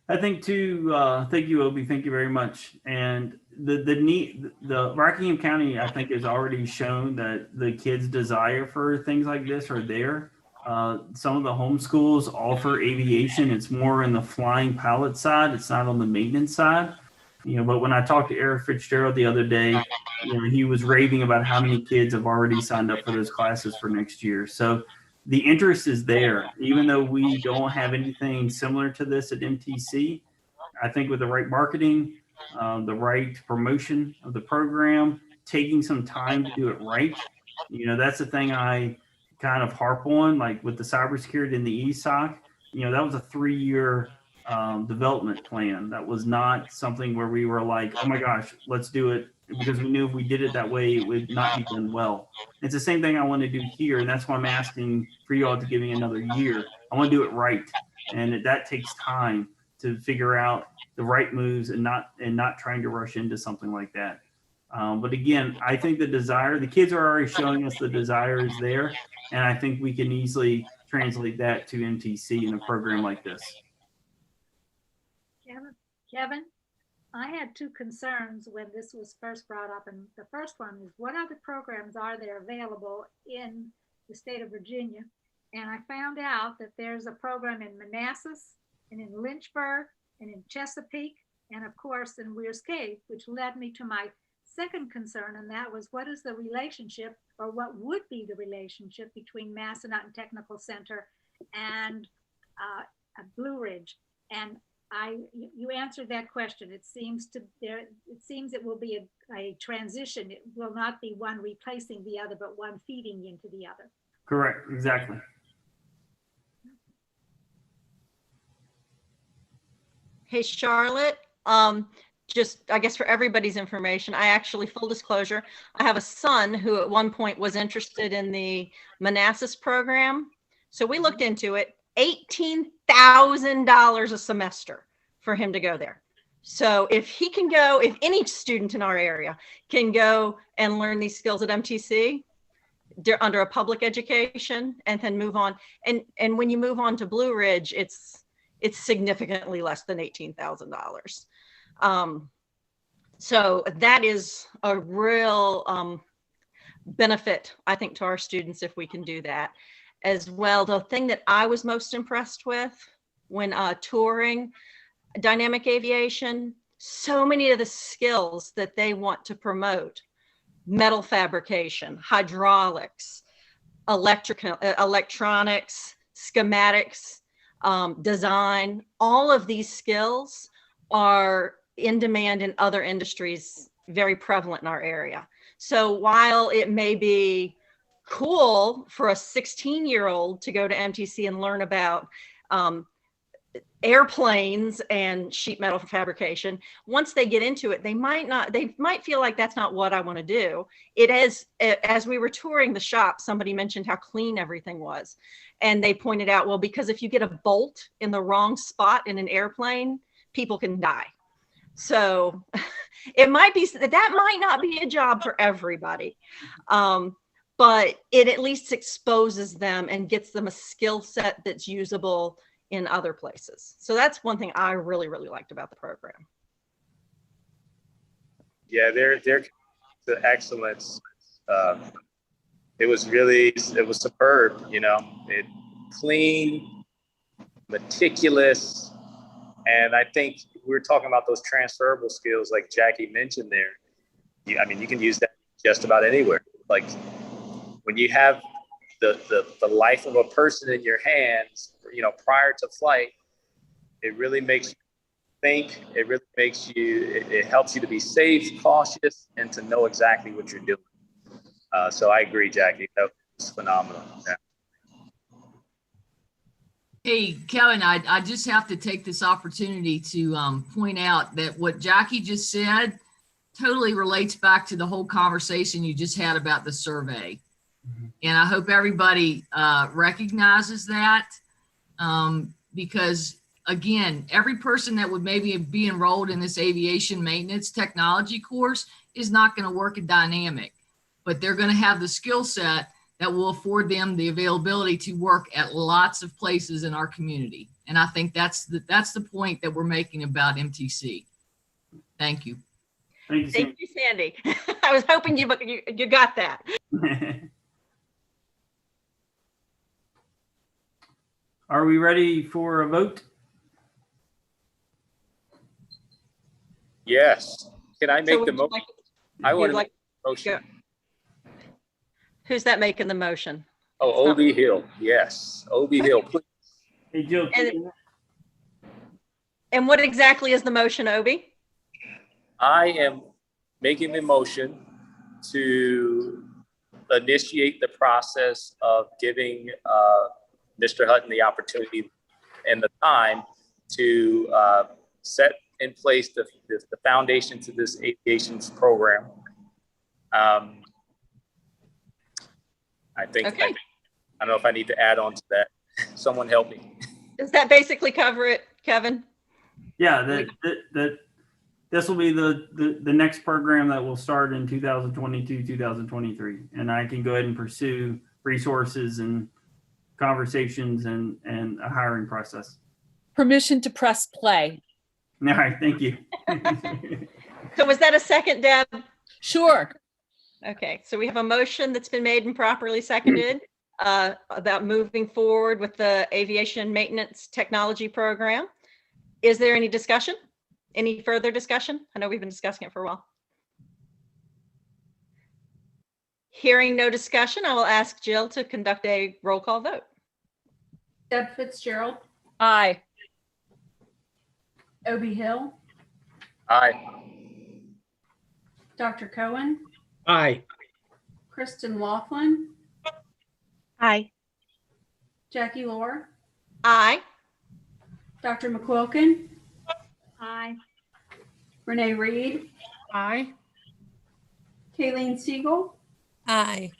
I think too, thank you, Obi. Thank you very much. And the Rockingham County, I think, has already shown that the kids' desire for things like this are there. Some of the homeschools offer aviation. It's more in the flying pilot side. It's not on the maintenance side. But when I talked to Eric Fitzgerald the other day, he was raving about how many kids have already signed up for those classes for next year. So the interest is there, even though we don't have anything similar to this at MTC. I think with the right marketing, the right promotion of the program, taking some time to do it right, that's the thing I kind of harp on, like with the cybersecurity and the ESOC. That was a 3-year development plan. That was not something where we were like, oh my gosh, let's do it, because we knew if we did it that way, it would not be done well. It's the same thing I want to do here, and that's why I'm asking for you all to give me another year. I want to do it right, and that takes time to figure out the right moves and not trying to rush into something like that. But again, I think the kids are already showing us the desire is there, and I think we can easily translate that to MTC in a program like this. Kevin, I had 2 concerns when this was first brought up. And the first one is, what other programs are there available in the state of Virginia? And I found out that there's a program in Manassas and in Lynchburg and in Chesapeake, and of course in Weir's Cave, which led me to my second concern. And that was, what is the relationship, or what would be the relationship, between Massanutten Technical Center and Blue Ridge? And you answered that question. It seems it will be a transition. It will not be one replacing the other, but one feeding into the other. Correct, exactly. Hey, Charlotte, just, I guess for everybody's information, I actually, full disclosure, I have a son who at one point was interested in the Manassas program. So we looked into it. $18,000 a semester for him to go there. So if he can go, if any student in our area can go and learn these skills at MTC, they're under a public education, and then move on. And when you move on to Blue Ridge, it's significantly less than $18,000. So that is a real benefit, I think, to our students if we can do that. As well, the thing that I was most impressed with when touring dynamic aviation, so many of the skills that they want to promote: metal fabrication, hydraulics, electronics, schematics, design, all of these skills are in demand in other industries, very prevalent in our area. So while it may be cool for a 16-year-old to go to MTC and learn about airplanes and sheet metal fabrication, once they get into it, they might feel like that's not what I want to do. It is, as we were touring the shop, somebody mentioned how clean everything was. And they pointed out, well, because if you get a bolt in the wrong spot in an airplane, people can die. So it might be, that might not be a job for everybody. But it at least exposes them and gets them a skill set that's usable in other places. So that's one thing I really, really liked about the program. Yeah, they're to excellence. It was superb, it clean, meticulous. And I think we were talking about those transferable skills like Jackie mentioned there. You can use that just about anywhere. Like when you have the life of a person in your hands, prior to flight, it really makes you think. It really makes you, it helps you to be safe, cautious, and to know exactly what you're doing. So I agree, Jackie. It's phenomenal. Yeah. Hey, Kevin, I just have to take this opportunity to point out that what Jackie just said totally relates back to the whole conversation you just had about the survey. And I hope everybody recognizes that because, again, every person that would maybe be enrolled in this aviation maintenance technology course is not going to work a dynamic, but they're going to have the skill set that will afford them the availability to work at lots of places in our community. And I think that's the point that we're making about MTC. Thank you. Thank you, Sandy. I was hoping you got that. Are we ready for a vote? Yes. Can I make the motion? I want to like make the motion. Who's that making the motion? Oh, O.B. Hill. Yes. O.B. Hill, please. Hey, Jill. And what exactly is the motion, Obi? I am making the motion to initiate the process of giving Mr. Hutton the opportunity and the time to set in place the foundation to this aviation program. I think, okay. I don't know if I need to add on to that. Someone help me. Does that basically cover it, Kevin? Yeah, this will be the next program that will start in 2022, 2023. And I can go ahead and pursue resources and conversations and a hiring process. Permission to press play. All right, thank you. So was that a second, Deb? Sure. Okay, so we have a motion that's been made and properly seconded about moving forward with the aviation maintenance technology program. Is there any discussion? Any further discussion? I know we've been discussing it for a while. Hearing no discussion, I will ask Jill to conduct a roll call vote. Deb Fitzgerald, Aye. Obi Hill, Aye. Dr. Cohen, Aye. Kristen Laughlin, Aye. Jackie Lohr, Aye. Dr. McQuilkin, Aye. Renee Reed, Aye. Kayleen Siegel, Aye.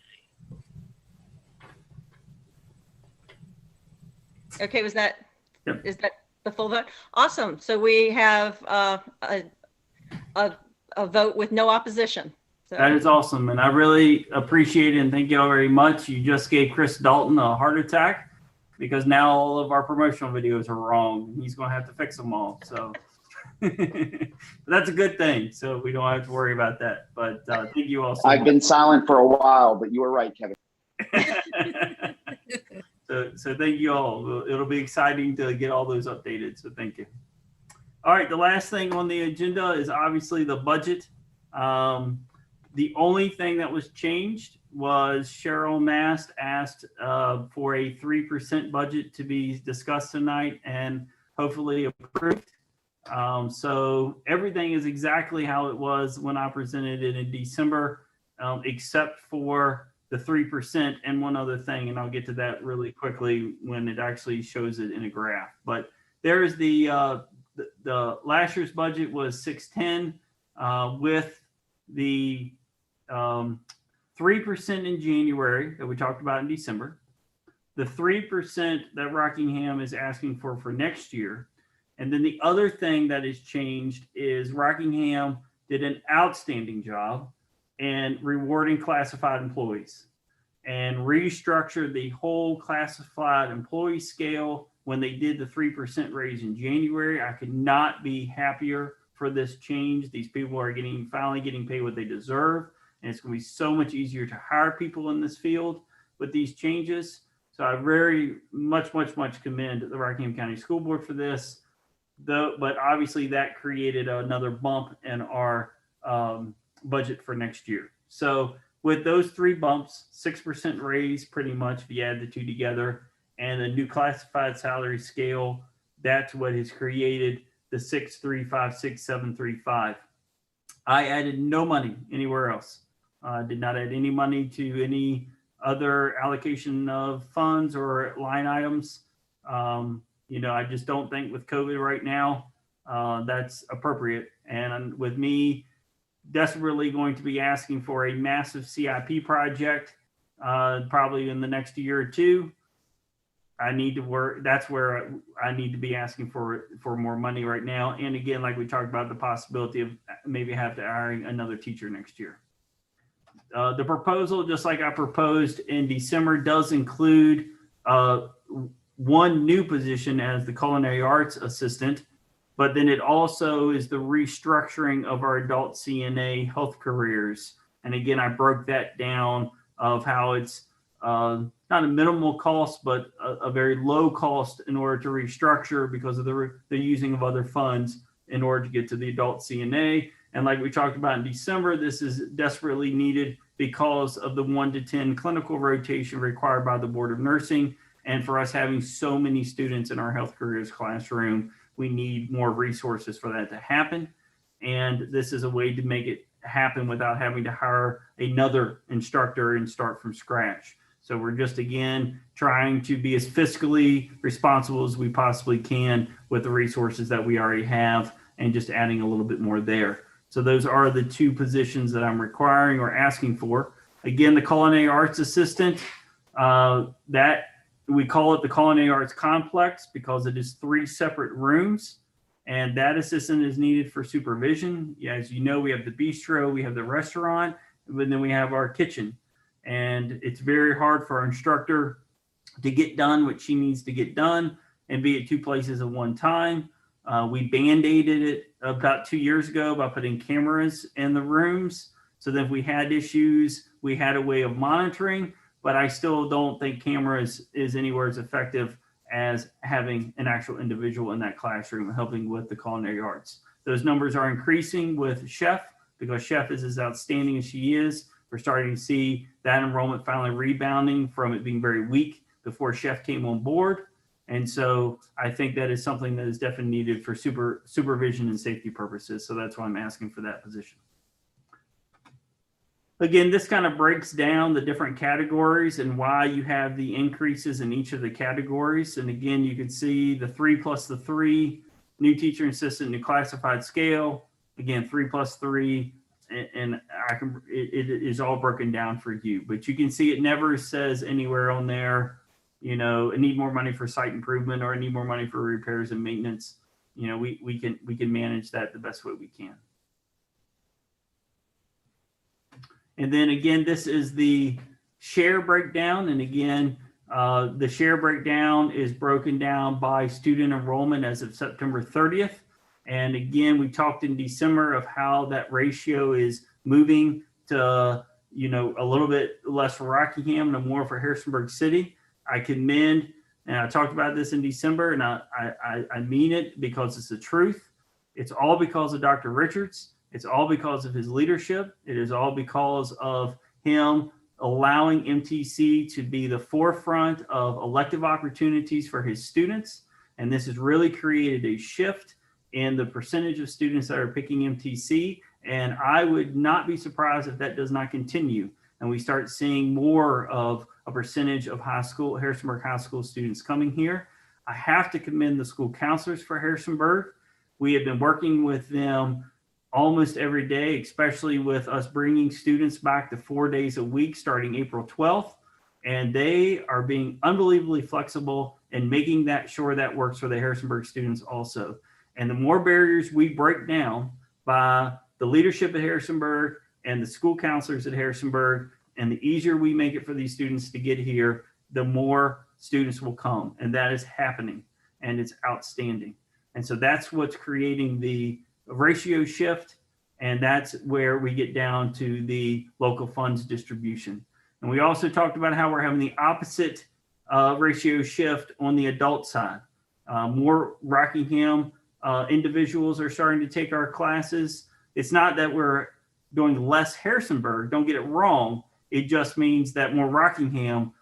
Okay, was that, Yep. Is that the full vote? Awesome. So we have a vote with no opposition. So, That is awesome. And I really appreciate it and thank you all very much. You just gave Chris Dalton a heart attack because now all of our promotional videos are wrong. He's going to have to fix them all. So but that's a good thing. So we don't have to worry about that. But thank you all so much. I've been silent for a while, but you were right, Kevin. So thank you all. It'll be exciting to get all those updated. So thank you. All right. The last thing on the agenda is obviously the budget. The only thing that was changed was Cheryl Mast asked for a 3% budget to be discussed tonight and hopefully approved. So everything is exactly how it was when I presented it in December, except for the 3% and one other thing, and I'll get to that really quickly when it actually shows it in a graph. But there is the last year's budget was 610 with the 3% in January that we talked about in December, the 3% that Rockingham is asking for next year. And then the other thing that has changed is Rockingham did an outstanding job in rewarding classified employees and restructured the whole classified employee scale when they did the 3% raise in January. I could not be happier for this change. These people are finally getting paid what they deserve. And it's going to be so much easier to hire people in this field with these changes. So I very much commend the Rockingham County School Board for this. But obviously that created another bump in our budget for next year. So with those three bumps, 6% raise pretty much if you add the two together, and a new classified salary scale, that's what has created the 6356735. I added no money anywhere else. Did not add any money to any other allocation of funds or line items. I just don't think with COVID right now, that's appropriate. And with me desperately going to be asking for a massive CIP project, probably in the next year or two, I need to work. That's where I need to be asking for more money right now. And again, like we talked about, the possibility of maybe have to hiring another teacher next year. The proposal, just like I proposed in December, does include one new position as the culinary arts assistant, but then it also is the restructuring of our adult CNA health careers. And again, I broke that down of how it's not a minimal cost, but a very low cost in order to restructure because of the using of other funds in order to get to the adult CNA. And like we talked about in December, this is desperately needed because of the 1 to 10 clinical rotation required by the Board of Nursing. And for us having so many students in our health careers classroom, we need more resources for that to happen. And this is a way to make it happen without having to hire another instructor and start from scratch. So we're just, again, trying to be as fiscally responsible as we possibly can with the resources that we already have and just adding a little bit more there. So those are the two positions that I'm requiring or asking for. Again, the culinary arts assistant, that we call it the culinary arts complex because it is 3 separate rooms, and that assistant is needed for supervision. As you know, we have the bistro, we have the restaurant, and then we have our kitchen. And it's very hard for our instructor to get done what she needs to get done and be at 2 places at one time. We band-aided it about 2 years ago by putting cameras in the rooms. So that if we had issues, we had a way of monitoring, but I still don't think cameras is anywhere as effective as having an actual individual in that classroom helping with the culinary arts. Those numbers are increasing with Chef because Chef is as outstanding as she is. We're starting to see that enrollment finally rebounding from it being very weak before Chef came on board. And so I think that is something that is definitely needed for supervision and safety purposes. So that's why I'm asking for that position. Again, this kind of breaks down the different categories and why you have the increases in each of the categories. And again, you can see the 3 plus the 3, new teacher assistant, new classified scale. Again, 3 plus 3, and it is all broken down for you. But you can see it never says anywhere on there, I need more money for site improvement or I need more money for repairs and maintenance. We can manage that the best way we can. And then again, this is the share breakdown. And again, the share breakdown is broken down by student enrollment as of September 30th. And again, we talked in December of how that ratio is moving to, a little bit less for Rockingham and more for Harrisonburg City. I commend, and I talked about this in December, and I mean it because it's the truth. It's all because of Dr. Richards. It's all because of his leadership. It is all because of him allowing MTC to be the forefront of elective opportunities for his students. And this has really created a shift in the percentage of students that are picking MTC. And I would not be surprised if that does not continue and we start seeing more of a percentage of Harrisonburg High School students coming here. I have to commend the school counselors for Harrisonburg. We have been working with them almost every day, especially with us bringing students back to 4 days a week starting April 12th. And they are being unbelievably flexible and making sure that works for the Harrisonburg students also. And the more barriers we break down by the leadership at Harrisonburg and the school counselors at Harrisonburg, and the easier we make it for these students to get here, the more students will come. And that is happening, and it's outstanding. And so that's what's creating the ratio shift, and that's where we get down to the local funds distribution. And we also talked about how we're having the opposite ratio shift on the adult side. More Rockingham individuals are starting to take our classes. It's not that we're doing less Harrisonburg, don't get it wrong. It just means that more Rockingham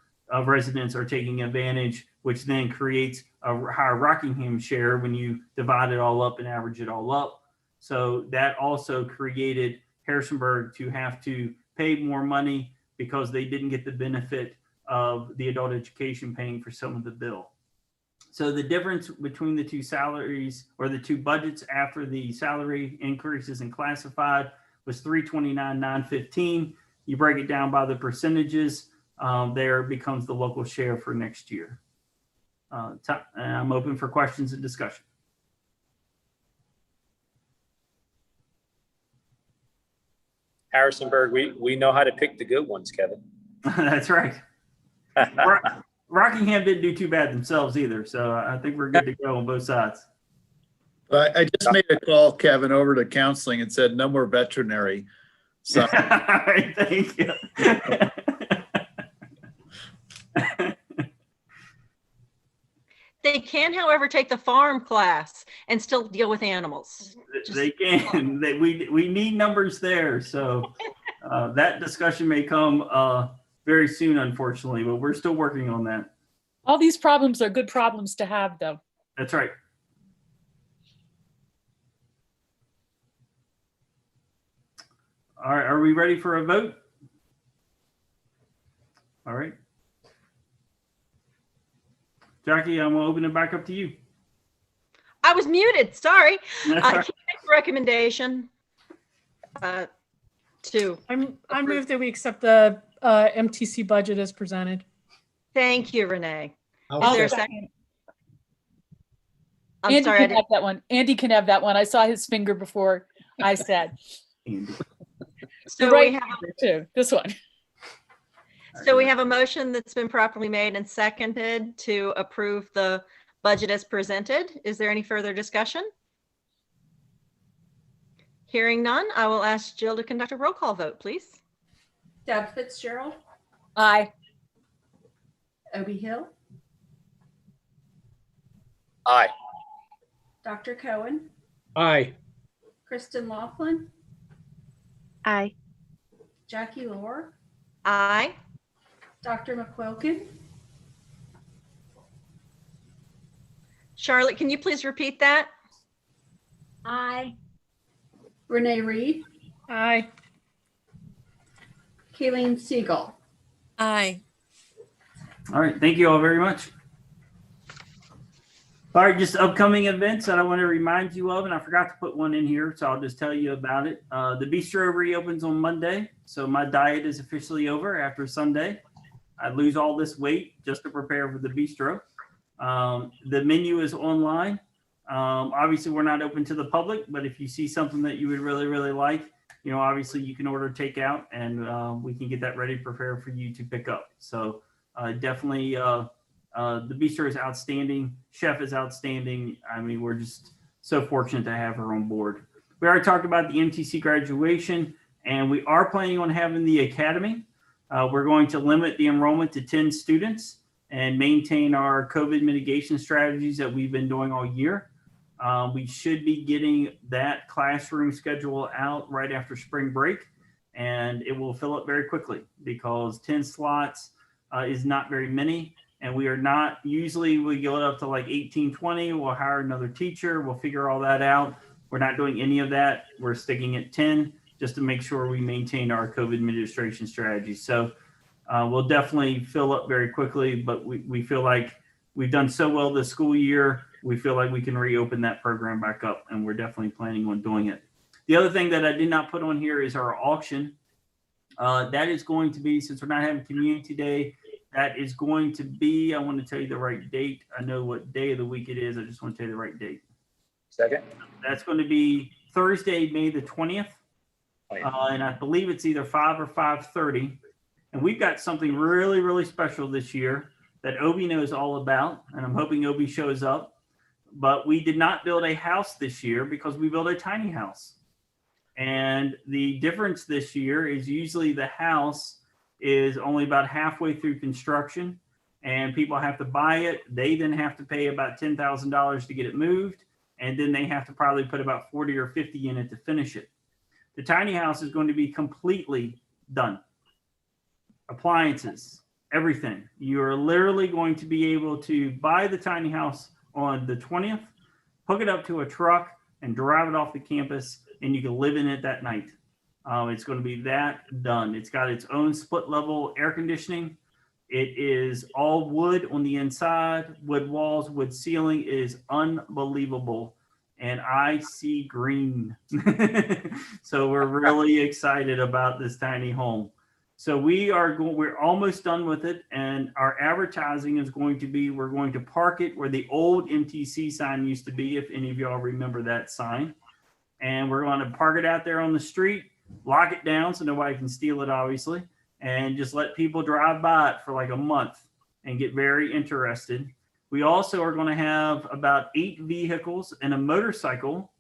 residents are taking advantage, which then creates a higher Rockingham share when you divide it all up and average it all up. So that also created Harrisonburg to have to pay more money because they didn't get the benefit of the adult education paying for some of the bill. So the difference between the two salaries or the two budgets after the salary increases in classified was $329,915. You break it down by the percentages, there becomes the local share for next year. I'm open for questions and discussion. Harrisonburg, we know how to pick the good ones, Kevin. That's right. Rockingham didn't do too bad themselves either, so I think we're good to go on both sides. I just made a call, Kevin, over to counseling and said no more veterinary. So All right, thank you. They can, however, take the farm class and still deal with animals. They can. We need numbers there, so that discussion may come very soon, unfortunately, but we're still working on that. All these problems are good problems to have, though. That's right. All right, are we ready for a vote? All right. Jackie, I'm gonna open it back up to you. I was muted, sorry. That's I all can't right. make a recommendation to. I move that we accept the MTC budget as presented. Thank you, Renee. I'll Is there a second. second? I'm Andy sorry, I can didn't. have that one. Andy can have that one. I saw his finger before I said. Andy. So The right we have, finger, too. This one. so we have a motion that's been properly made and seconded to approve the budget as presented. Is there any further discussion? Hearing none, I will ask Jill to conduct a roll call vote, please. Deb Fitzgerald, Aye. Obie Hill, Aye. Dr. Cohen, Aye. Kristen Laughlin, Aye. Jackie Lohr, Aye. Dr. McQuilkin, Charlotte, can you please repeat that? Aye. Renee Reed, Aye. Kayleen Siegel. Aye. All right, thank you all very much. All right, just upcoming events that I want to remind you of, and I forgot to put one in here, so I'll just tell you about it. The bistro reopens on Monday, so my diet is officially over after Sunday. I lose all this weight just to prepare for the bistro. The menu is online. Obviously, we're not open to the public, but if you see something that you would really, really like, you know, obviously you can order takeout and we can get that ready, prepared for you to pick up. So definitely the bistro is outstanding. Chef is outstanding. I mean, we're just so fortunate to have her on board. We already talked about the MTC graduation, and we are planning on having the academy. We're going to limit the enrollment to 10 students and maintain our COVID mitigation strategies that we've been doing all year. We should be getting that classroom schedule out right after spring break, and it will fill up very quickly because 10 slots is not very many. And we are not, usually we go up to like 18, 20, we'll hire another teacher, we'll figure all that out. We're not doing any of that. We're sticking at 10 just to make sure we maintain our COVID administration strategy. So we'll definitely fill up very quickly, but we feel like we've done so well this school year. We feel like we can reopen that program back up, and we're definitely planning on doing it. The other thing that I did not put on here is our auction. That is going to be, since we're not having community day, that is going to be, I want to tell you the right date. I know what day of the week it is. I just want to tell you the right date. Second. That's going to be Thursday, May the 20th. And I believe it's either 5 or 5:30. And we've got something really, really special this year that Obie knows all about. And I'm hoping Obie shows up. But we did not build a house this year because we built a tiny house. And the difference this year is usually the house is only about halfway through construction and people have to buy it. They then have to pay about $10,000 to get it moved. And then they have to probably put about 40 or 50 in it to finish it. The tiny house is going to be completely done. Appliances, everything. You are literally going to be able to buy the tiny house on the 20th, hook it up to a truck and drive it off the campus, and you can live in it that night. It's going to be that done. It's got its own split level air conditioning. It is all wood on the inside, wood walls, wood ceiling. It is unbelievable. And I see green. So we're really excited about this tiny home. So we're almost done with it. And our advertising is going to be, we're going to park it where the old MTC sign used to be, if any of y'all remember that sign. And we're going to park it out there on the street, lock it down so nobody can steal it, obviously, and just let people drive by it for like a month and get very interested. We also are going to have about 8 vehicles and a motorcycle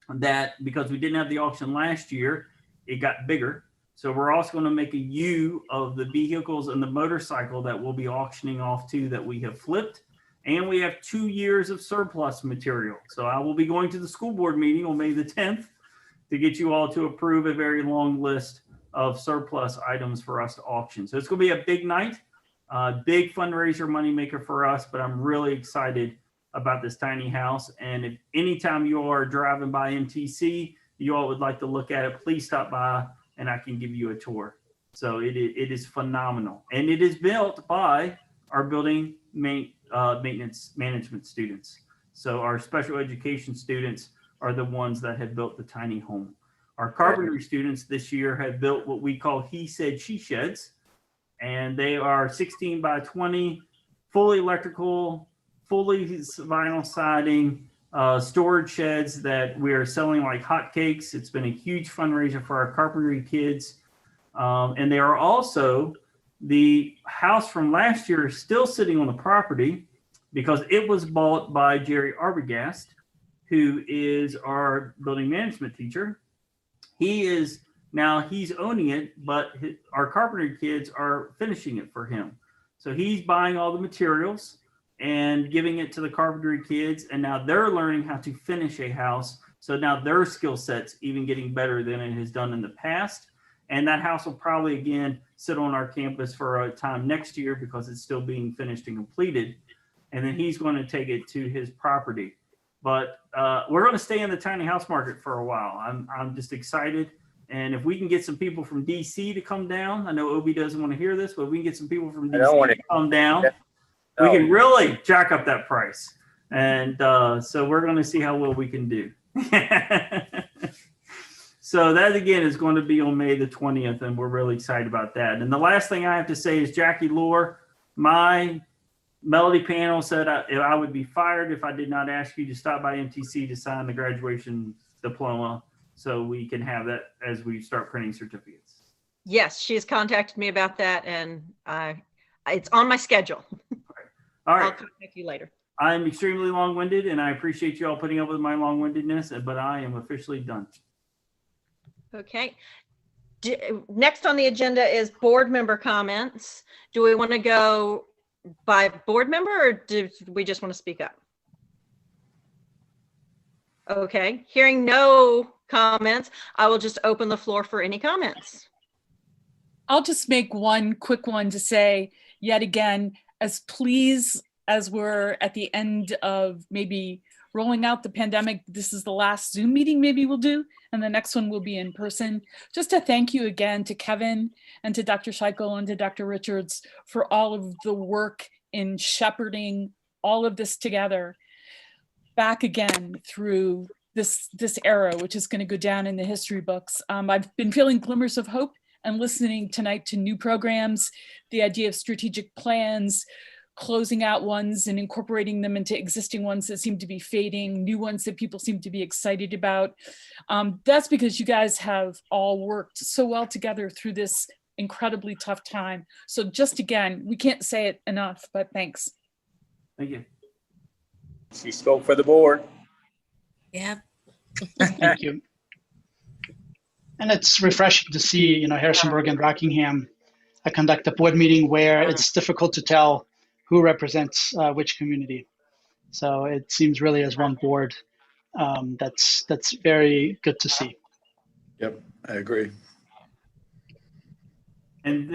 that, because we didn't have the auction last year, it got bigger. So we're also going to make a U of the vehicles and the motorcycle that we'll be auctioning off to that we have flipped. And we have 2 years of surplus material. So I will be going to the school board meeting on May the 10th to get you all to approve a very long list of surplus items for us to auction. So it's going to be a big night, big fundraiser moneymaker for us, but I'm really excited about this tiny house. And if anytime you are driving by MTC, you all would like to look at it, please stop by and I can give you a tour. So it is phenomenal. And it is built by our building maintenance management students. So our special education students are the ones that have built the tiny home. Our carpentry students this year have built what we call he said, she sheds. And they are 16 by 20, fully electrical, fully vinyl siding, storage sheds that we are selling like hotcakes. It's been a huge fundraiser for our carpentry kids. And they are also, the house from last year is still sitting on the property because it was bought by Jerry Arbogast, who is our building management teacher. He's owning it, but our carpentry kids are finishing it for him. So he's buying all the materials and giving it to the carpentry kids. And now they're learning how to finish a house. So now their skill set's even getting better than it has done in the past. And that house will probably, again, sit on our campus for a time next year because it's still being finished and completed. And then he's going to take it to his property. But we're going to stay in the tiny house market for a while. I'm just excited. And if we can get some people from DC to come down, I know Obi doesn't want to hear this, but if we can get some people from DC to come down, we can really jack up that price. And so we're going to see how well we can do. So that, again, is going to be on May the 20th, and we're really excited about that. And the last thing I have to say is Jackie Lohr, my Melody panel said I would be fired if I did not ask you to stop by MTC to sign the graduation diploma so we can have that as we start printing certificates. Yes, she has contacted me about that, and it's on my schedule. All right. I'll contact you later. I'm extremely long-winded, and I appreciate you all putting up with my long-windedness, but I am officially done. Okay. Next on the agenda is board member comments. Do we want to go by board member or do we just want to speak up? Okay, hearing no comments, I will just open the floor for any comments. I'll just make one quick one to say, yet again, as pleased as we're at the end of maybe rolling out the pandemic, this is the last Zoom meeting maybe we'll do, and the next one will be in person. Just to thank you again to Kevin and to Dr. Scheichel and to Dr. Richards for all of the work in shepherding all of this together back again through this era, which is going to go down in the history books. I've been feeling glimmers of hope and listening tonight to new programs, the idea of strategic plans, closing out ones and incorporating them into existing ones that seem to be fading, new ones that people seem to be excited about. That's because you guys have all worked so well together through this incredibly tough time. So just again, we can't say it enough, but thanks. Thank you. She spoke for the board. Yeah. Thank you. And it's refreshing to see, Harrisonburg and Rockingham conduct a board meeting where it's difficult to tell who represents which community. So it seems really as one board. That's very good to see. Yep, I agree. And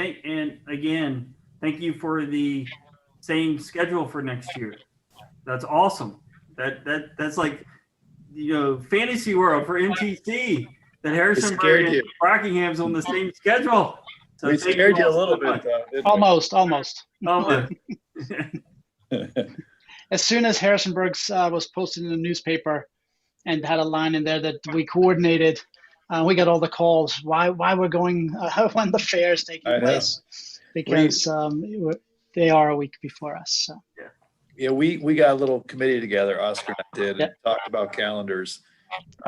again, thank you for the same schedule for next year. That's awesome. That's like, fantasy world for MTC. that Harrisonburg scared and you. Rockingham's on the same schedule. So We thank scared you a all little so bit, much. though. didn't we? Almost. Almost. As soon as Harrisonburg's was posted in the newspaper and had a line in there that we coordinated, we got all the calls. Why we're going when the fair is taking I know. place, because they are a week before us. So. Yeah, we got a little committee together, Oscar and I did, and Yep. talked about calendars,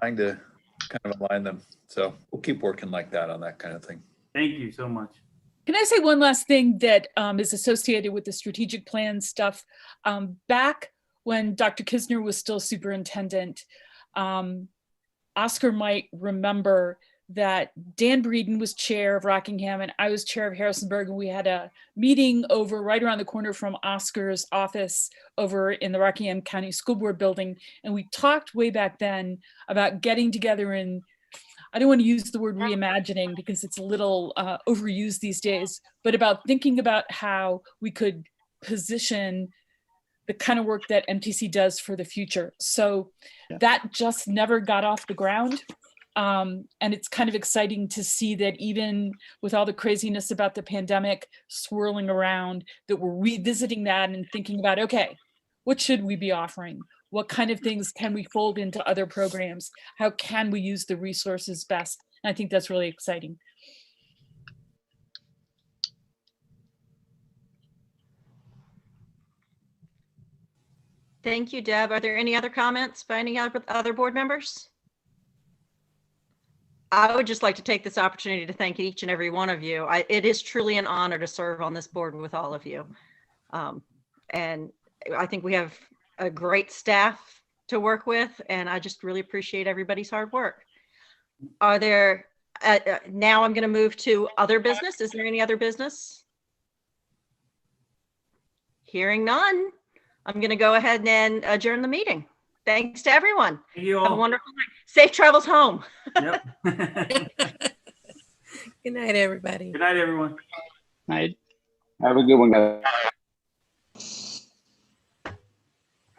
trying to kind of align them. So we'll keep working like that on that kind of thing. Thank you so much. Can I say one last thing that is associated with the strategic plan stuff? Back when Dr. Kisner was still superintendent, Oscar might remember that Dan Breeden was chair of Rockingham and I was chair of Harrisonburg, and we had a meeting over right around the corner from Oscar's office over in the Rockingham County School Board building. And we talked way back then about getting together and I don't want to use the word reimagining because it's a little overused these days, but about thinking about how we could position the kind of work that MTC does for the future. So that just never got off the ground. And it's kind of exciting to see that even with all the craziness about the pandemic swirling around, that we're revisiting that and thinking about, okay, what should we be offering? What kind of things can we fold into other programs? How can we use the resources best? And I think that's really exciting. Thank you, Deb. Are there any other comments by any other board members? I would just like to take this opportunity to thank each and every one of you. It is truly an honor to serve on this board with all of you. And I think we have a great staff to work with, and I just really appreciate everybody's hard work. Are there, now I'm going to move to other business. Is there any other business? Hearing none, I'm going to go ahead and adjourn the meeting. Thanks to everyone. Thank you all. Have a wonderful night. Safe travels home. Yep. Good night, everybody. Good night, everyone. Night. Have a good one, guys.